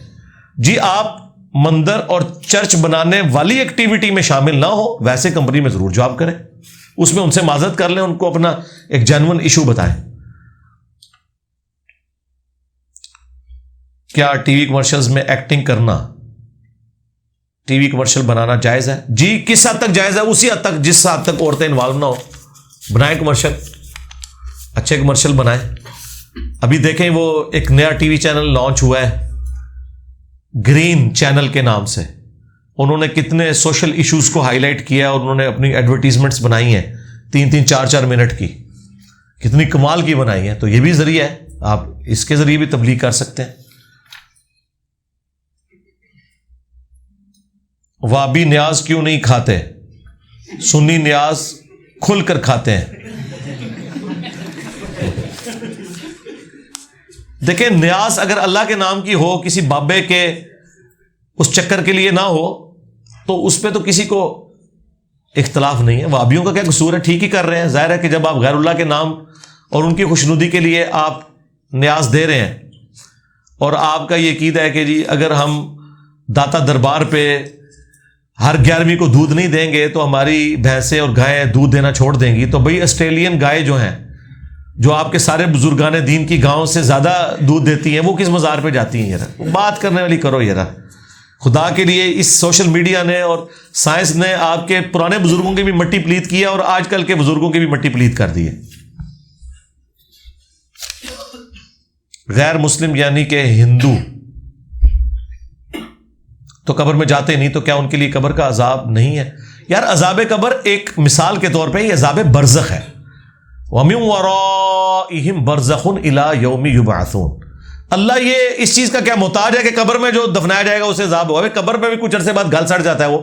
جی آپ مندر اور چرچ بنانے والی ایکٹیویٹی میں شامل نہ ہو، ویسے کمپنی میں ضرور جاب کریں، اس میں ان سے معذرت کر لیں، ان کو اپنا ایک جینون ایشو بتائیں۔ کیا ٹی وی کمرشلز میں ایکٹنگ کرنا ٹی وی کمرشل بنانا جائز ہے؟ جی کس حد تک جائز ہے؟ اسی حد تک جس حد تک عورتیں انوالو نہ ہو. بنائیں کمرشل، اچھے کمرشل بنائیں. ابھی دیکھیں وہ ایک نیا ٹی وی چینل لانچ ہوا ہے گرین چینل کے نام سے. انہوں نے کتنے سوشل ایشوز کو ہائی لائٹ کیا اور انہوں نے اپنی ایڈورٹیزمنٹس بنائی ہیں 3-3 4-4 منٹ کی، کتنی کمال کی بنائی ہیں. تو یہ بھی ذریعہ ہے، آپ اس کے ذریعے بھی تبلیغ کر سکتے ہیں. وابی نیاز کیوں نہیں کھاتے؟ سنی نیاز کھل کر کھاتے ہیں. دیکھیں نیاز اگر اللہ کے نام کی ہو، کسی بابے کے اس چکر کے لیے نہ ہو، تو اس پہ تو کسی کو اختلاف نہیں ہے. وابیوں کا کیا قصور ہے؟ ٹھیک ہی کر رہے ہیں. ظاہر ہے کہ جب آپ غیر اللہ کے نام اور ان کی خوشنودی کے لیے آپ نیاز دے رہے ہیں اور آپ کا یہ عقیدہ ہے کہ جی اگر ہم داتا دربار پہ ہر 11ویں کو دودھ نہیں دیں گے تو ہماری بھینسیں اور گائیں دودھ دینا چھوڑ دیں گی، تو بھئی آسٹریلین گائے جو ہیں، جو آپ کے سارے بزرگان دین کی گاؤں سے زیادہ دودھ دیتی ہیں، وہ کس مزار پہ جاتی ہیں؟ یار بات کرنے والی کرو یار. خدا کے لیے اس سوشل میڈیا نے اور سائنس نے آپ کے پرانے بزرگوں کی بھی مٹی پلیت کی ہے اور آج کل کے بزرگوں کی بھی مٹی پلیت کر دی ہے. غیر مسلم یعنی کہ ہندو تو قبر میں جاتے نہیں، تو کیا ان کے لیے قبر کا عذاب نہیں ہے؟ یار عذاب قبر ایک مثال کے طور پہ یہ عذاب برزخ ہے. وَمِن وَرَائِهِمْ بَرْزَخٌ إِلَىٰ يَوْمِ يُبْعَثُونَ. اللہ یہ اس چیز کا کیا محتاج ہے کہ قبر میں جو دفنایا جائے گا اسے عذاب ہوگا؟ قبر پہ بھی کچھ عرصے بعد گل سڑ جاتا ہے،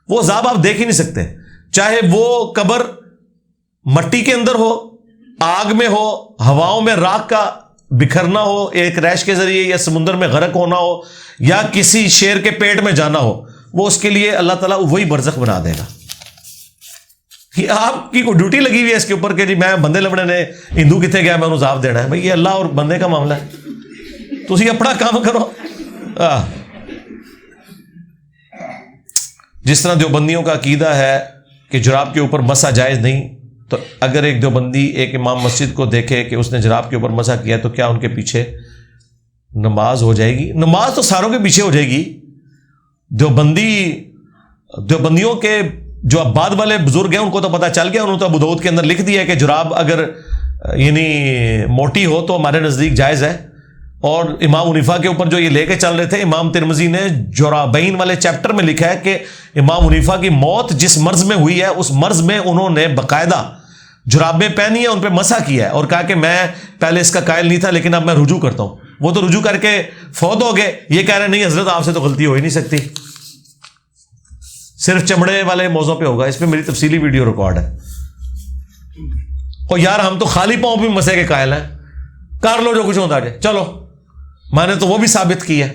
وہ عذاب آپ دیکھ ہی نہیں سکتے. چاہے وہ قبر مٹی کے اندر ہو، آگ میں ہو، ہواؤں میں راکھ کا بکھرنا ہو ایک ریش کے ذریعے، یا سمندر میں غرق ہونا ہو، یا کسی شیر کے پیٹ میں جانا ہو، وہ اس کے لیے اللہ تعالیٰ وہی برزخ بنا دے گا. یہ آپ کی کوئی ڈیوٹی لگی ہوئی ہے اس کے اوپر کہ جی میں بندے لبڑے نے ہندو کتنے گیا میں انہوں عذاب دینا ہے؟ بھائی یہ اللہ اور بندے کا معاملہ ہے، تو اسی اپنا کام کرو. جس طرح دیوبندیوں کا عقیدہ ہے کہ جراب کے اوپر مسح جائز نہیں، تو اگر ایک دیوبندی ایک امام مسجد کو دیکھے کہ اس نے جراب کے اوپر مسح کیا تو کیا ان کے پیچھے نماز ہو جائے گی؟ نماز تو ساروں کے پیچھے ہو جائے گی. دیوبندیوں کے جو اب بعد والے بزرگ ہیں ان کو تو پتہ چل گیا، انہوں نے تو ابو داؤد کے اندر لکھ دیا کہ جراب اگر یعنی موٹی ہو تو ہمارے نزدیک جائز ہے. اور امام حنیفہ کے اوپر جو یہ لے کے چل رہے تھے، امام ترمذی نے جرابین والے چیپٹر میں لکھا ہے کہ امام حنیفہ کی موت جس مرض میں ہوئی ہے اس مرض میں انہوں نے باقاعدہ جرابیں پہنی ہیں، ان پہ مسح کیا ہے اور کہا کہ میں پہلے اس کا قائل نہیں تھا لیکن اب میں رجوع کرتا ہوں. وہ تو رجوع کر کے فوت ہو گئے، یہ کہہ رہے نہیں حضرت آپ سے تو غلطی ہو ہی نہیں سکتی، صرف چمڑے والے موضوع پہ ہوگا. اس پہ میری تفصیلی ویڈیو ریکارڈ ہے. اور یار ہم تو خالی پاؤں بھی مسح کے قائل ہیں، کر لو جو کچھ ہوتا ہے. چلو میں نے تو وہ بھی ثابت کی ہے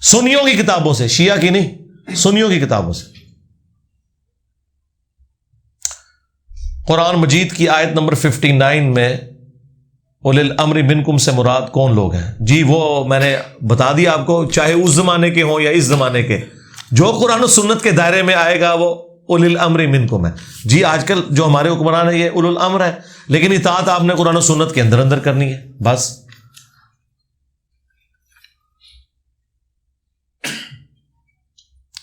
سنیوں کی کتابوں سے، شیعہ کی نہیں، سنیوں کی کتابوں سے. قرآن مجید کی آیت نمبر 59 میں اولي الامر منکم سے مراد کون لوگ ہیں؟ جی وہ میں نے بتا دیا آپ کو، چاہے اس زمانے کے ہوں یا اس زمانے کے، جو قرآن و سنت کے دائرے میں آئے گا وہ اولي الامر منکم ہے. جی آج کل جو ہمارے حکمران ہیں یہ اولو الامر ہے، لیکن اطاعت آپ نے قرآن و سنت کے اندر اندر کرنی ہے بس.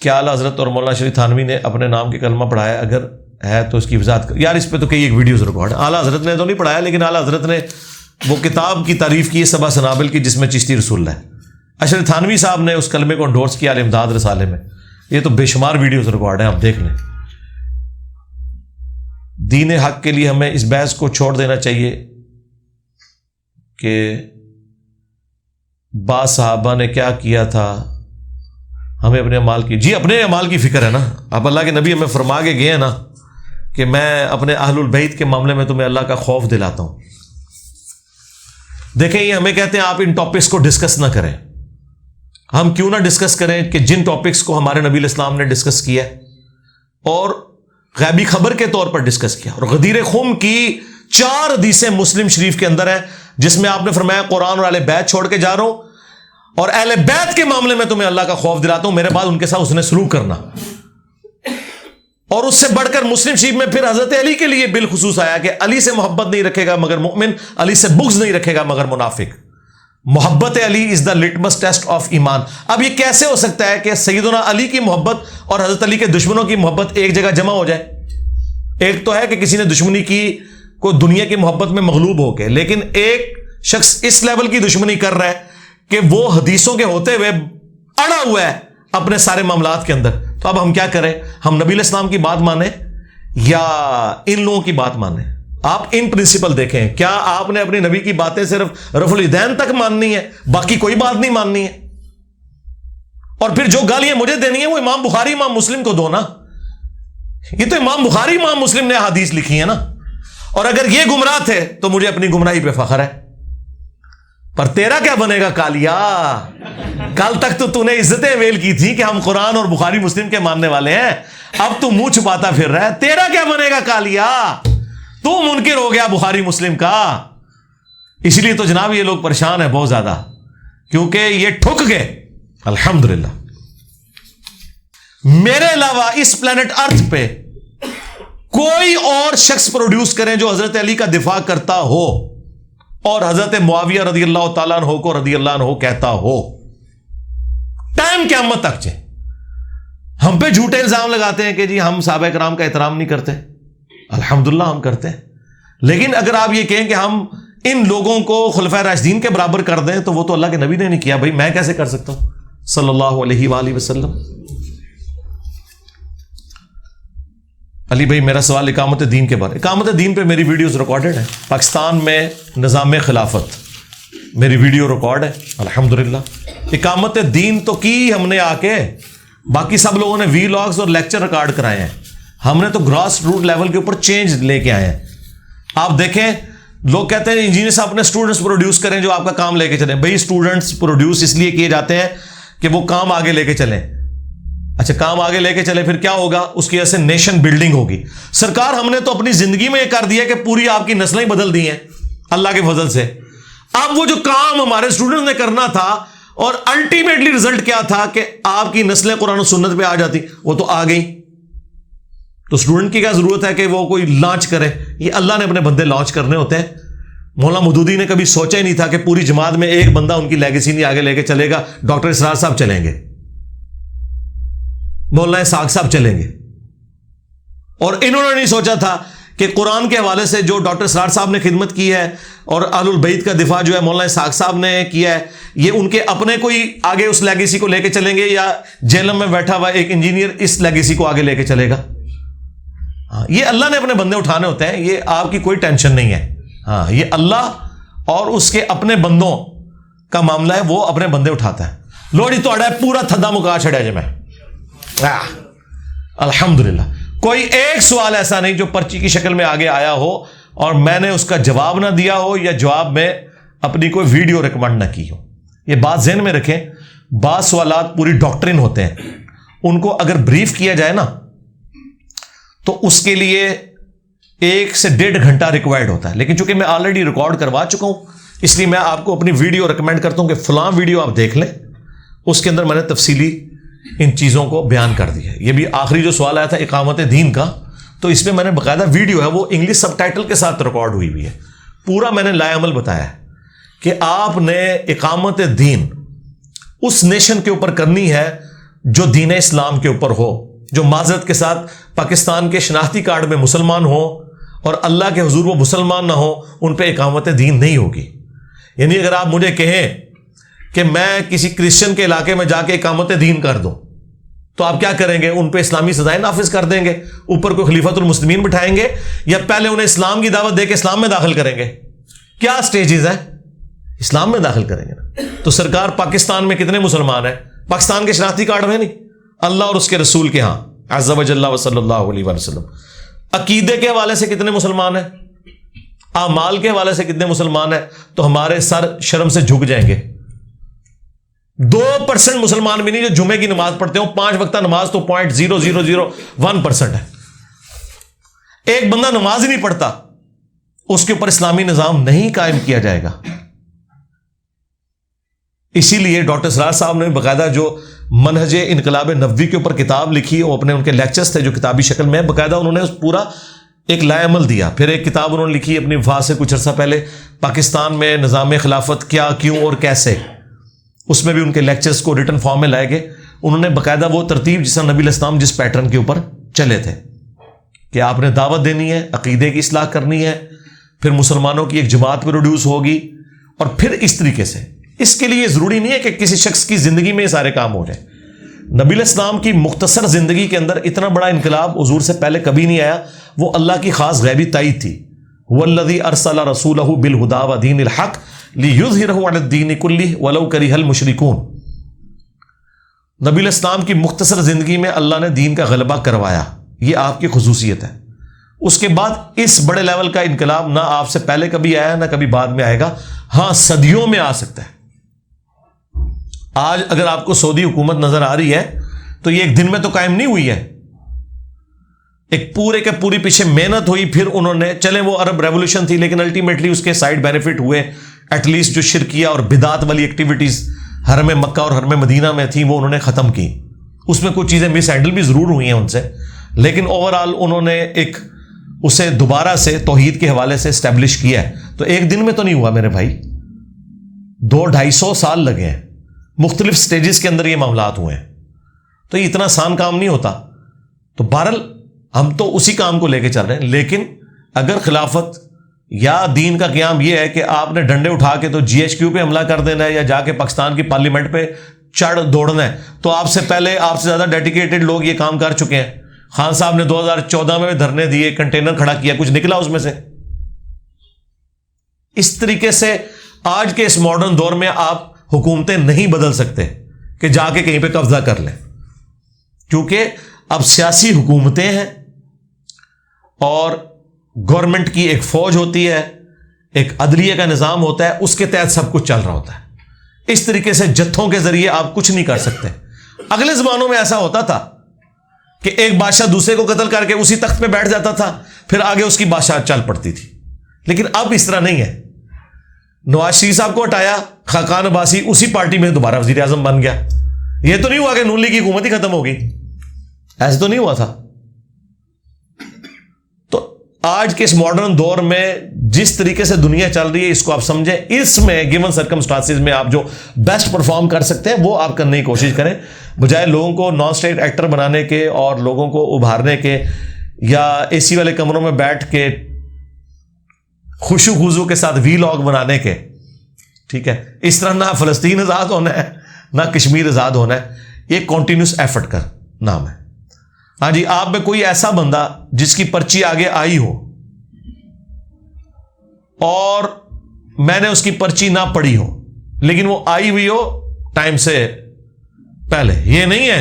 کیا اعلیٰ حضرت اور مولانا شریف تھانوی نے اپنے نام کے کلمہ پڑھایا؟ اگر ہے تو اس کی وضاحت کر. یار اس پہ تو کئی ایک ویڈیوز ریکارڈ ہے. اعلیٰ حضرت نے تو نہیں پڑھایا، لیکن اعلیٰ حضرت نے وہ کتاب کی تعریف کی ہے سبع سنابل کی، جس میں چشتی رسول ہے. اشرف تھانوی صاحب نے اس کلمے کو انڈورس کیا الامداد رسالے میں. یہ تو بے شمار ویڈیوز ریکارڈ ہیں، آپ دیکھ لیں. دین حق کے لیے ہمیں اس بحث کو چھوڑ دینا چاہیے کہ بعض صحابہ نے کیا کیا تھا، ہمیں اپنے اعمال کی. جی اپنے اعمال کی فکر ہے نا. اب اللہ کے نبی ہمیں فرما کے گئے ہیں نا کہ میں اپنے اہل البیت کے معاملے میں تمہیں اللہ کا خوف دلاتا ہوں. دیکھیں یہ ہمیں کہتے ہیں آپ ان ٹاپکس کو ڈسکس نہ کریں. ہم کیوں نہ ڈسکس کریں کہ جن ٹاپکس کو ہمارے نبی علیہ السلام نے ڈسکس کیا اور غیبی خبر کے طور پر ڈسکس کیا. اور غدیر خم کی 4 حدیثیں مسلم شریف کے اندر ہیں جس میں آپ نے فرمایا قرآن اور اہل بیت چھوڑ کے جا رہا ہوں اور اہل بیت کے معاملے میں تمہیں اللہ کا خوف دلاتا ہوں، میرے بعد ان کے ساتھ اس نے سلوک کرنا. اور اس سے بڑھ کر مسلم شریف میں پھر حضرت علی کے لیے بالخصوص آیا کہ علی سے محبت نہیں رکھے گا مگر مومن، علی سے بغض نہیں رکھے گا مگر منافق. محبت علی از دا لٹمس ٹیسٹ آف ایمان. اب یہ کیسے ہو سکتا ہے کہ سیدنا علی کی محبت اور حضرت علی کے دشمنوں کی محبت ایک جگہ جمع ہو جائے؟ ایک تو ہے کہ کسی نے دشمنی کی کو دنیا کی محبت میں مغلوب ہو کے، لیکن ایک شخص اس لیول کی دشمنی کر رہا ہے کہ وہ حدیثوں کے ہوتے ہوئے اڑا ہوا ہے اپنے سارے معاملات کے اندر. تو اب ہم کیا کریں؟ ہم نبی علیہ السلام کی بات مانیں یا ان لوگوں کی بات مانیں؟ آپ ان پرنسپل دیکھیں. کیا آپ نے اپنی نبی کی باتیں صرف رفع الیدین تک ماننی ہے، باقی کوئی بات نہیں ماننی ہے؟ اور پھر جو گالیاں مجھے دینی ہے وہ امام بخاری امام مسلم کو دو نا. یہ تو امام بخاری امام مسلم نے حدیث لکھی ہے نا. اور اگر یہ گمراہ تھے تو مجھے اپنی گمراہی پہ فخر ہے. پر تیرا کیا بنے گا کالیا؟ کل تک تو نے عزتیں ویل کی تھی کہ ہم قرآن اور بخاری مسلم کے ماننے والے ہیں، اب تو منہ چھپاتا پھر رہا ہے. تیرا کیا بنے گا کالیا؟ تو منکر ہو گیا بخاری مسلم کا. اس لیے تو جناب یہ لوگ پریشان ہیں بہت زیادہ، کیونکہ یہ ٹھک گئے. الحمدللہ میرے علاوہ اس پلانٹ ارتھ پہ کوئی اور شخص پروڈیوس کریں جو حضرت علی کا دفاع کرتا ہو اور حضرت معاویہ رضی اللہ تعالیٰ عنہ کو رضی اللہ عنہ کہتا ہو، ٹائم قیامت تک چاہے. ہم پہ جھوٹے الزام لگاتے ہیں کہ جی ہم صحابہ کرام کا احترام نہیں کرتے. الحمدللہ ہم کرتے ہیں. لیکن اگر آپ یہ کہیں کہ ہم ان لوگوں کو خلفائے راشدین کے برابر کر دیں تو وہ تو اللہ کے نبی نے نہیں کیا. بھائی میں کیسے کر سکتا ہوں صلی اللہ علیہ وآلہ وسلم. علی بھائی میرا سوال اقامت دین کے بارے. اقامت دین پہ میری ویڈیوز ریکارڈڈ ہیں. پاکستان میں نظام خلافت میری ویڈیو ریکارڈ ہے الحمدللہ. اقامت دین تو کی ہم نے آ کے، باقی سب لوگوں نے وی لاگز اور لیکچر ریکارڈ کرائے ہیں. ہم نے تو گراس روٹ لیول کے اوپر چینج لے کے آئے ہیں. آپ دیکھیں لوگ کہتے ہیں انجینئر صاحب اپنے اسٹوڈنٹس پروڈیوس کریں جو آپ کا کام لے کے چلیں. بھائی اسٹوڈنٹس پروڈیوس اس لیے کیے جاتے ہیں کہ وہ کام آگے لے کے چلیں. اچھا کام آگے لے کے چلے پھر کیا ہوگا؟ اس کی وجہ سے نیشن بلڈنگ ہوگی. سرکار ہم نے تو اپنی زندگی میں یہ کر دیا کہ پوری آپ کی نسلیں بدل دی ہیں اللہ کے فضل سے. اب وہ جو کام ہمارے اسٹوڈنٹس نے کرنا تھا اور الٹیمیٹلی رزلٹ کیا تھا کہ آپ کی نسلیں قرآن و سنت پہ آ جاتی، وہ تو آ گئی. تو اسٹوڈنٹ کی کیا ضرورت ہے کہ وہ کوئی لانچ کرے؟ یہ اللہ نے اپنے بندے لانچ کرنے ہوتے ہیں. مولانا مودودی نے کبھی سوچا ہی نہیں تھا کہ پوری جماعت میں ایک بندہ ان کی لیگیسی نہیں آگے لے کے چلے گا. ڈاکٹر اسرار صاحب چلیں گے، مولانا اسحاق صاحب چلیں گے. اور انہوں نے نہیں سوچا تھا کہ قرآن کے حوالے سے جو ڈاکٹر اسرار صاحب نے خدمت کی ہے اور اہل البیت کا دفاع جو ہے مولانا اسحاق صاحب نے کیا ہے، یہ ان کے اپنے کوئی آگے اس لیگیسی کو لے کے چلیں گے یا جیلم میں بیٹھا ہوا ایک انجینئر اس لیگیسی کو آگے لے کے چلے گا؟ ہاں یہ اللہ نے اپنے بندے اٹھانے ہوتے ہیں. یہ آپ کی کوئی ٹینشن نہیں ہے. ہاں یہ اللہ اور اس کے اپنے بندوں کا معاملہ ہے، وہ اپنے بندے اٹھاتا ہے. لوڑی تو پورا تھدا مکا چھڑیا جی میں. الحمدللہ کوئی ایک سوال ایسا نہیں جو پرچی کی شکل میں آگے آیا ہو اور میں نے اس کا جواب نہ دیا ہو یا جواب میں اپنی کوئی ویڈیو ریکمینڈ نہ کی ہو. یہ بات ذہن میں رکھیں. بعض سوالات پوری ڈاکٹرن ہوتے ہیں، ان کو اگر بریف کیا جائے نا تو اس کے لیے 1 سے 1.5 گھنٹہ ریکوائرڈ ہوتا ہے. لیکن چونکہ میں آلریڈی ریکارڈ کروا چکا ہوں اس لیے میں آپ کو اپنی ویڈیو ریکمینڈ کرتا ہوں کہ فلاں ویڈیو آپ دیکھ لیں. اس کے اندر میں نے تفصیلی ان چیزوں کو بیان کر دیا ہے. یہ بھی آخری جو سوال آیا تھا اقامت دین کا، تو اس میں میں نے باقاعدہ ویڈیو ہے وہ انگلش سب ٹائٹل کے ساتھ ریکارڈ ہوئی ہے. پورا میں نے لائے عمل بتایا ہے کہ آپ نے اقامت دین اس نیشن کے اوپر کرنی ہے جو دین اسلام کے اوپر ہو، جو معذرت کے ساتھ پاکستان کے شناختی کارڈ میں مسلمان ہو اور اللہ کے حضور وہ مسلمان نہ ہو، ان پہ اقامت دین نہیں ہوگی. یعنی اگر آپ مجھے کہیں کہ میں کسی کرسچن کے علاقے میں جا کے اقامت دین کر دوں تو آپ کیا کریں گے؟ ان پہ اسلامی سزائیں نافذ کر دیں گے، اوپر کوئی خلیفۃ المسلمین بٹھائیں گے، یا پہلے انہیں اسلام کی دعوت دے کے اسلام میں داخل کریں گے؟ کیا سٹیجز ہیں؟ اسلام میں داخل کریں گے نا. تو سرکار پاکستان میں کتنے مسلمان ہیں؟ پاکستان کے شناختی کارڈ میں نہیں، اللہ اور اس کے رسول کے ہاں عز و جل و صلی اللہ علیہ وسلم. عقیدے کے حوالے سے کتنے مسلمان ہیں؟ اعمال کے حوالے سے کتنے مسلمان ہیں؟ تو ہمارے سر شرم سے جھک جائیں گے. 2% مسلمان بھی نہیں جو جمعے کی نماز پڑھتے ہوں. 5 وقتہ نماز تو 0.0001% ہے. ایک بندہ نماز ہی نہیں پڑھتا، اس کے اوپر اسلامی نظام نہیں قائم کیا جائے گا. اسی لیے ڈاکٹر اسرار صاحب نے باقاعدہ جو منہج انقلاب نبوی کے اوپر کتاب لکھی، وہ اپنے ان کے لیکچرز تھے جو کتابی شکل میں ہے، باقاعدہ انہوں نے اس پورا ایک لائے عمل دیا. پھر ایک کتاب انہوں نے لکھی اپنی وفات سے کچھ عرصہ پہلے، پاکستان میں نظام خلافت کیا، کیوں اور کیسے. اس میں بھی ان کے لیکچرز کو ریٹن فارم میں لائے گئے. انہوں نے باقاعدہ وہ ترتیب جس طرح نبی علیہ السلام جس پیٹرن کے اوپر چلے تھے کہ آپ نے دعوت دینی ہے، عقیدے کی اصلاح کرنی ہے، پھر مسلمانوں کی ایک جماعت پروڈیوس ہوگی، اور پھر اس طریقے سے. اس کے لیے ضروری نہیں ہے کہ کسی شخص کی زندگی میں یہ سارے کام ہو جائیں. نبی علیہ السلام کی مختصر زندگی کے اندر اتنا بڑا انقلاب حضور سے پہلے کبھی نہیں آیا. وہ اللہ کی خاص غیبی تائید تھی. والذی ارسل رسولہ بالہدی ودین الحق لیظہرہ علی الدین کلہ ولو کرہ المشرکون. نبی علیہ السلام کی مختصر زندگی میں اللہ نے دین کا غلبہ کروایا، یہ آپ کی خصوصیت ہے. اس کے بعد اس بڑے لیول کا انقلاب نہ آپ سے پہلے کبھی آیا نہ کبھی بعد میں آئے گا. ہاں صدیوں میں آ سکتا ہے. آج اگر آپ کو سعودی حکومت نظر آ رہی ہے تو یہ ایک دن میں تو قائم نہیں ہوئی ہے. ایک پورے کے پوری پیچھے محنت ہوئی. پھر انہوں نے چلیں وہ عرب ریولوشن تھی لیکن الٹیمیٹلی اس کے سائیڈ بینیفٹ ہوئے. ایٹ لیسٹ جو شرکیہ اور بدعت والی ایکٹیویٹیز حرم مکہ اور حرم مدینہ میں تھیں وہ انہوں نے ختم کی. اس میں کچھ چیزیں مس ہینڈل بھی ضرور ہوئی ہیں ان سے، لیکن اوور آل انہوں نے ایک اسے دوبارہ سے توحید کے حوالے سے اسٹیبلش کیا ہے. تو ایک دن میں تو نہیں ہوا میرے بھائی، 200-250 سال لگے ہیں. مختلف سٹیجز کے اندر یہ معاملات ہوئے ہیں. تو یہ اتنا آسان کام نہیں ہوتا. تو بہرحال ہم تو اسی کام کو لے کے چل رہے ہیں. لیکن اگر خلافت یا دین کا قیام یہ ہے کہ آپ نے ڈنڈے اٹھا کے تو جی ایچ کیو پہ حملہ کر دینا ہے یا جا کے پاکستان کی پارلیمنٹ پہ چڑھ دوڑنا ہے، تو آپ سے پہلے آپ سے زیادہ ڈیڈیکیٹڈ لوگ یہ کام کر چکے ہیں. خان صاحب نے 2014 میں دھرنے دیے، کنٹینر کھڑا کیا، کچھ نکلا اس میں سے. اس طریقے سے آج کے اس ماڈرن دور میں آپ حکومتیں نہیں بدل سکتے کہ جا کے کہیں پہ قبضہ کر لیں، کیونکہ اب سیاسی حکومتیں ہیں اور گورنمنٹ کی ایک فوج ہوتی ہے، ایک عدلیہ کا نظام ہوتا ہے، اس کے تحت سب کچھ چل رہا ہوتا ہے. اس طریقے سے جتھوں کے ذریعے آپ کچھ نہیں کر سکتے. اگلے زمانوں میں ایسا ہوتا تھا کہ ایک بادشاہ دوسرے کو قتل کر کے اسی تخت پہ بیٹھ جاتا تھا، پھر آگے اس کی بادشاہ چل پڑتی تھی. لیکن اب اس طرح نہیں ہے. نواز شریف صاحب کو ہٹایا، خاقان عباسی اسی پارٹی میں دوبارہ وزیر اعظم بن گیا. یہ تو نہیں ہوا کہ نون لیگ کی حکومت ہی ختم ہوگی، ایسے تو نہیں ہوا تھا. تو آج کے اس ماڈرن دور میں جس طریقے سے دنیا چل رہی ہے اس کو آپ سمجھیں. اس میں گیون سرکمسٹانسز میں آپ جو بیسٹ پرفارم کر سکتے ہیں وہ آپ کرنے کی کوشش کریں، بجائے لوگوں کو نان اسٹیٹ ایکٹر بنانے کے اور لوگوں کو ابھارنے کے یا اے سی والے کمروں میں بیٹھ کے خوشو خوشو کے ساتھ وی لاگ بنانے کے. ٹھیک ہے، اس طرح نہ فلسطین آزاد ہونا ہے نہ کشمیر آزاد ہونا ہے. یہ کنٹینیوس ایفرٹ کا نام ہے. ہاں جی، آپ میں کوئی ایسا بندہ جس کی پرچی آگے آئی ہو اور میں نے اس کی پرچی نہ پڑھی ہو لیکن وہ آئی ہوئی ہو ٹائم سے پہلے، یہ نہیں ہے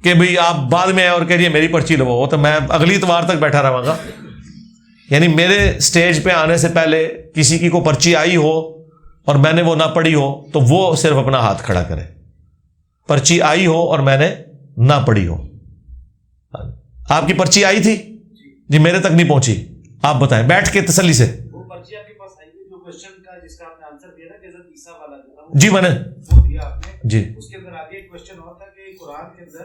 کہ بھئی آپ بعد میں آئے اور کہہ دیے میری پرچی لو، وہ تو میں اگلی اتوار تک بیٹھا رہوں گا. یعنی میرے سٹیج پہ آنے سے پہلے کسی کی کو پرچی آئی ہو اور میں نے وہ نہ پڑھی ہو تو وہ صرف اپنا ہاتھ کھڑا کرے. پرچی آئی ہو اور میں نے نہ پڑھی ہو. آپ کی پرچی آئی تھی؟ جی میرے تک نہیں پہنچی. آپ بتائیں بیٹھ کے تسلی سے.
وہ پرچی آپ کے پاس آئی تھی جو کوسچن کا جس کا آپ نے آنسر دیا نا کہ حضرت عیسیٰ والا جو تھا
جی میں نے
وہ دیا آپ نے.
جی
اس کے اندر آگے ایک کوسچن اور تھا کہ قرآن کے اندر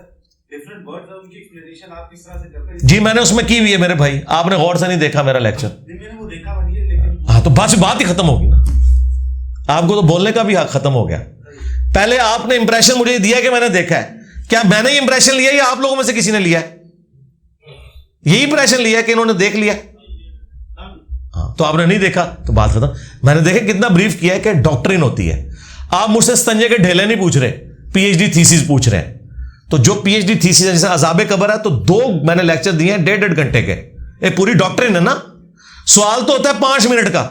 ڈفرنٹ ورڈز ہیں، ان کی ایکسپلینیشن آپ کس طرح سے کرتے ہیں.
جی میں نے اس میں کی ہوئی ہے میرے بھائی، آپ نے غور سے نہیں دیکھا میرا لیکچر.
میں نے وہ دیکھا نہیں ہے لیکن
ہاں تو بات ہی ختم ہوگی نا. آپ کو تو بولنے کا بھی حق ختم ہو گیا. پہلے آپ نے امپریشن مجھے دیا کہ میں نے دیکھا ہے. کیا میں نے یہ امپریشن لیا یا آپ لوگوں میں سے کسی نے لیا ہے؟ یہی امپریشن لیا کہ انہوں نے دیکھ لیا. ہاں تو آپ نے نہیں دیکھا تو بات ختم. میں نے دیکھا کتنا بریف کیا ہے کہ ڈاکٹرین ہوتی ہے. آپ مجھ سے ستنجے کے ڈھیلے نہیں پوچھ رہے، پی ایچ ڈی تھیسز پوچھ رہے ہیں. تو جو پی ایچ ڈی تھیسز ہے جیسے عذاب قبر ہے تو 2 میں نے لیکچر دیے ہیں 1.5 گھنٹے کے. ایک پوری ڈاکٹرین ہے نا. سوال تو ہوتا ہے 5 منٹ کا،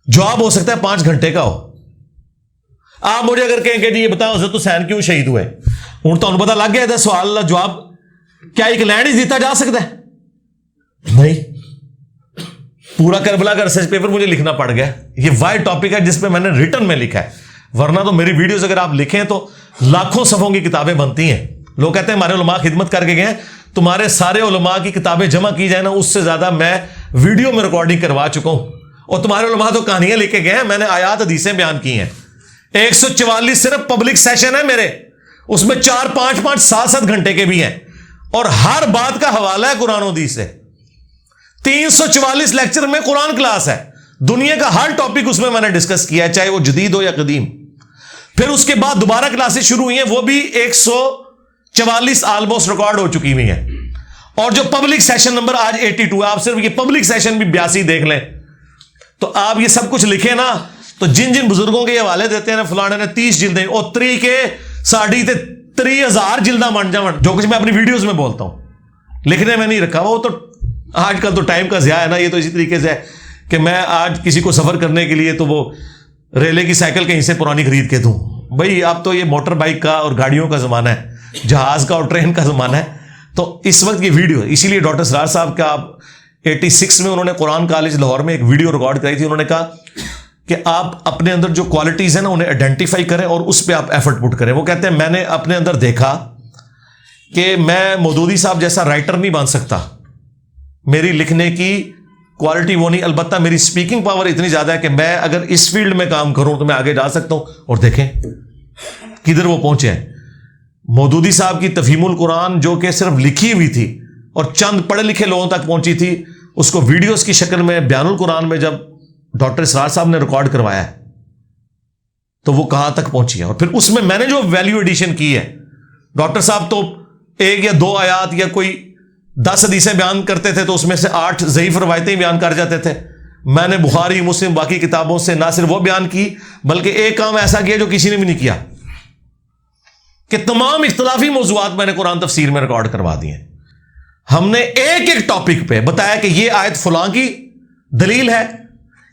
جواب ہو سکتا ہے 5 گھنٹے کا ہو. آپ مجھے اگر کہیں کہ یہ بتاؤ حضرت حسین کیوں شہید ہوئے، ہوں تو پتا لگ گیا تھا سوال جواب کیا ایک لینڈ ہی دیتا جا سکتا ہے؟ نہیں. پورا کربلا کا ریسرچ پیپر مجھے لکھنا پڑ گیا. یہ وائڈ ٹاپک ہے جس پہ میں نے ریٹن میں لکھا ہے، ورنہ تو میری ویڈیوز اگر آپ لکھیں تو لاکھوں صفحوں کی کتابیں بنتی ہیں. لوگ کہتے ہیں ہمارے علماء خدمت کر کے گئے ہیں. تمہارے سارے علماء کی کتابیں جمع کی جائیں نا اس سے زیادہ میں ویڈیو میں ریکارڈنگ کروا چکا ہوں. اور تمہارے علماء تو کہانیاں لکھ کے گئے ہیں، میں نے آیات حدیثیں بیان کی ہیں. 144 صرف پبلک سیشن ہے میرے، اس میں 4 5 5 7 7 گھنٹے کے بھی ہیں اور ہر بات کا حوالہ ہے قرآن و حدیث سے. 344 لیکچر میں قرآن کلاس ہے, دنیا کا ہر ٹاپک اس میں نے ڈسکس کیا ہے, چاہے وہ جدید ہو یا قدیم. پھر اس کے بعد دوبارہ کلاسز شروع ہوئی ہیں, وہ بھی 144 آلموسٹ ریکارڈ ہو چکی ہوئی ہیں. اور جو پبلک سیشن نمبر آج 82 ہے, آپ صرف یہ پبلک سیشن بھی 82 دیکھ لیں تو آپ یہ سب کچھ لکھیں نا, تو جن جن بزرگوں کے حوالے دیتے ہیں نا, فلانے نے 30 جلدیں اور 3 کے 3000 جلدہ من جاؤں, جو کچھ میں اپنی ویڈیوز میں بولتا ہوں لکھنے میں نہیں رکھا. وہ تو آج کل تو ٹائم کا ضیاع ہے نا. یہ تو اسی طریقے سے ہے کہ میں آج کسی کو سفر کرنے کے لیے تو وہ ریلے کی سائیکل کہیں سے پرانی خرید کے دوں. بھائی اب تو یہ موٹر بائک کا اور گاڑیوں کا زمانہ ہے, جہاز کا اور ٹرین کا زمانہ ہے. تو اس وقت یہ ویڈیو, اسی لیے ڈاکٹر سرار صاحب کا 86 میں انہوں نے قرآن کالج لاہور میں ایک ویڈیو ریکارڈ کرائی تھی. انہوں نے کہا کہ آپ اپنے اندر جو کوالٹیز ہیں نا انہیں آئیڈینٹیفائی کریں اور اس پہ آپ ایفرٹ پٹ کریں. وہ کہتے ہیں میں نے اپنے اندر دیکھا کہ میں مودودی صاحب جیسا رائٹر نہیں بن سکتا, میری لکھنے کی کوالٹی وہ نہیں, البتہ میری اسپیکنگ پاور اتنی زیادہ ہے کہ میں اگر اس فیلڈ میں کام کروں تو میں آگے جا سکتا ہوں. اور دیکھیں کدھر وہ پہنچے ہیں. مودودی صاحب کی تفہیم القرآن جو کہ صرف لکھی ہوئی تھی اور چند پڑھے لکھے لوگوں تک پہنچی تھی, اس کو ویڈیوز کی شکل میں بیان القرآن میں جب ڈاکٹر اسرار صاحب نے ریکارڈ کروایا ہے تو وہ کہاں تک پہنچی ہے. اور پھر اس میں نے جو ویلیو ایڈیشن کی ہے, ڈاکٹر صاحب تو 1 یا 2 آیات یا کوئی 10 حدیثیں بیان کرتے تھے تو اس میں سے 8 ضعیف روایتیں بیان کر جاتے تھے. میں نے بخاری مسلم باقی کتابوں سے نہ صرف وہ بیان کی بلکہ ایک کام ایسا کیا جو کسی نے بھی نہیں کیا کہ تمام اختلافی موضوعات میں نے قرآن تفسیر میں ریکارڈ کروا دیے. ہم نے ایک ایک ٹاپک پہ بتایا کہ یہ آیت فلاں کی دلیل ہے,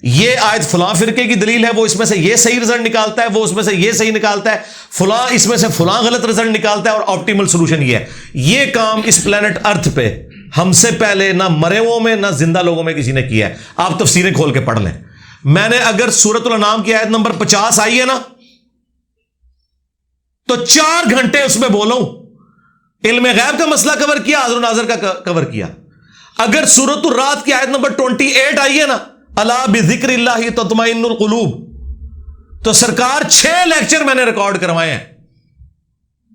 یہ آیت فلاں فرقے کی دلیل ہے, وہ اس میں سے یہ صحیح رزلٹ نکالتا ہے, وہ اس میں سے یہ صحیح نکالتا ہے, فلاں اس میں سے فلاں غلط رزلٹ نکالتا ہے, اور آپٹیمل سولوشن یہ ہے. یہ کام اس پلانٹ ارتھ پہ ہم سے پہلے نہ مرے ہوئوں میں نہ زندہ لوگوں میں کسی نے کیا ہے. آپ تفسیریں کھول کے پڑھ لیں. میں نے اگر سورۃ الانعام کی آیت نمبر 50 آئی ہے نا تو 4 گھنٹے اس میں بولوں, علم غیب کا مسئلہ کور کیا, حاضر و ناظر کا کور کیا. اگر سورۃ الرعد کی آیت نمبر 28 آئی ہے نا, الا بذکر اللہ تطمئن القلوب, تو سرکار 6 لیکچر میں نے ریکارڈ کروائے ہیں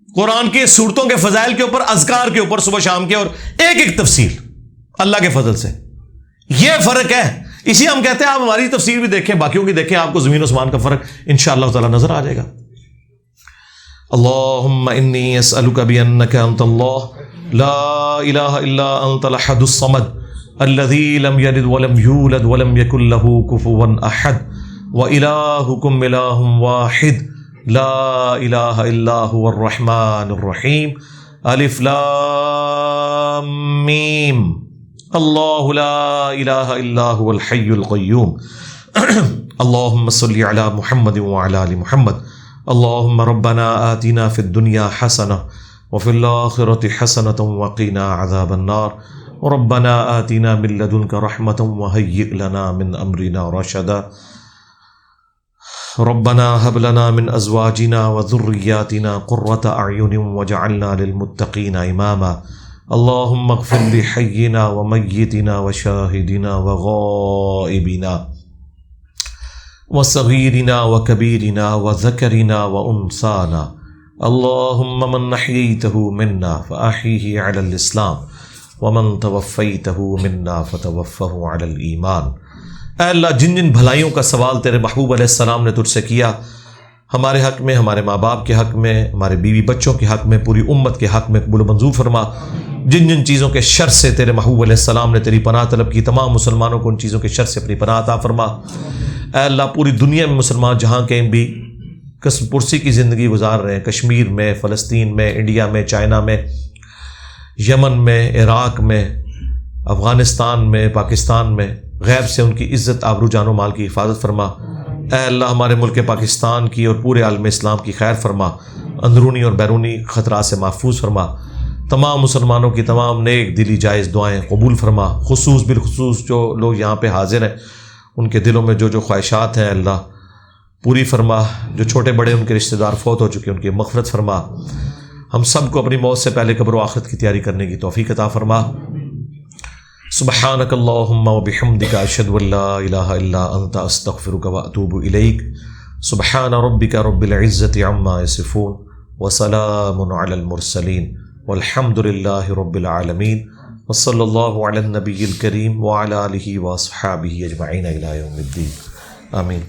قرآن کی سورتوں کے فضائل کے اوپر, اذکار کے اوپر صبح شام کے, اور ایک ایک تفصیل اللہ کے فضل سے. یہ فرق ہے. اسی ہم کہتے ہیں آپ ہماری تفسیر بھی دیکھیں, باقیوں کی دیکھیں, آپ کو زمین و کا فرق انشاءاللہ تعالی نظر آ جائے گا. اللہم انی اسألک بانک انت اللہ لا الہ الا انت الاحد الصمد الذی لم یلد ولم یولد ولم یکن له کفوا احد وإلہکم الہ واحد لا الہ الا هو الرحمن الرحیم الف لام میم اللہ لا الہ الا هو الحی القیوم اللہم صلی علی محمد وعلی آل محمد اللہم ربنا آتنا فی الدنیا حسنہ وفی الآخرۃ حسنۃ وقنا عذاب النار ربنا آتنا من لدنک رحمۃ وہیئ لنا من امرنا رشدا ربنا هب لنا من ازواجنا وذریاتنا قرۃ اعین واجعلنا للمتقین اماما اللہم اغفر لحینا ومیتنا وشاہدنا وغائبنا وصغیرنا وکبیرنا وذکرنا وانثانا اللہم من احییتہ منا فاحیہ علی الاسلام ومن توفیتہ منا فتوفہ علی الایمان. اے اللہ, جن جن بھلائیوں کا سوال تیرے محبوب علیہ السلام نے تجھ سے کیا, ہمارے حق میں, ہمارے ماں باپ کے حق میں, ہمارے بیوی بچوں کے حق میں, پوری امت کے حق میں قبول و منظور فرما. جن جن چیزوں کے شر سے تیرے محبوب علیہ السلام نے تیری پناہ طلب کی, تمام مسلمانوں کو ان چیزوں کے شر سے اپنی پناہ عطا فرما. اے اللہ, پوری دنیا میں مسلمان جہاں کہیں بھی قسم پرسی کی زندگی گزار رہے ہیں, کشمیر میں, فلسطین میں, انڈیا میں, چائنا میں, یمن میں, عراق میں, افغانستان میں, پاکستان میں, غیب سے ان کی عزت, آبرو, جان و مال کی حفاظت فرما. اے اللہ, ہمارے ملک پاکستان کی اور پورے عالم اسلام کی خیر فرما, اندرونی اور بیرونی خطرات سے محفوظ فرما. تمام مسلمانوں کی تمام نیک دلی جائز دعائیں قبول فرما. بالخصوص جو لوگ یہاں پہ حاضر ہیں ان کے دلوں میں جو جو خواہشات ہیں اللہ پوری فرما. جو چھوٹے بڑے ان کے رشتہ دار فوت ہو چکے ان کی مغفرت فرما. ہم سب کو اپنی موت سے پہلے قبر و آخرت کی تیاری کرنے کی توفیق عطا فرما. سبحانک اللہم وبحمدک اشہد ان لا الہ الا انت استغفرک واتوب الیک. سبحان ربک رب العزۃ عما یصفون وسلام علی المرسلین والحمد للہ رب العالمین. وصلی اللہ علی النبی الکریم وعلی آلہ واصحابہ اجمعین الی یوم الدین آمین.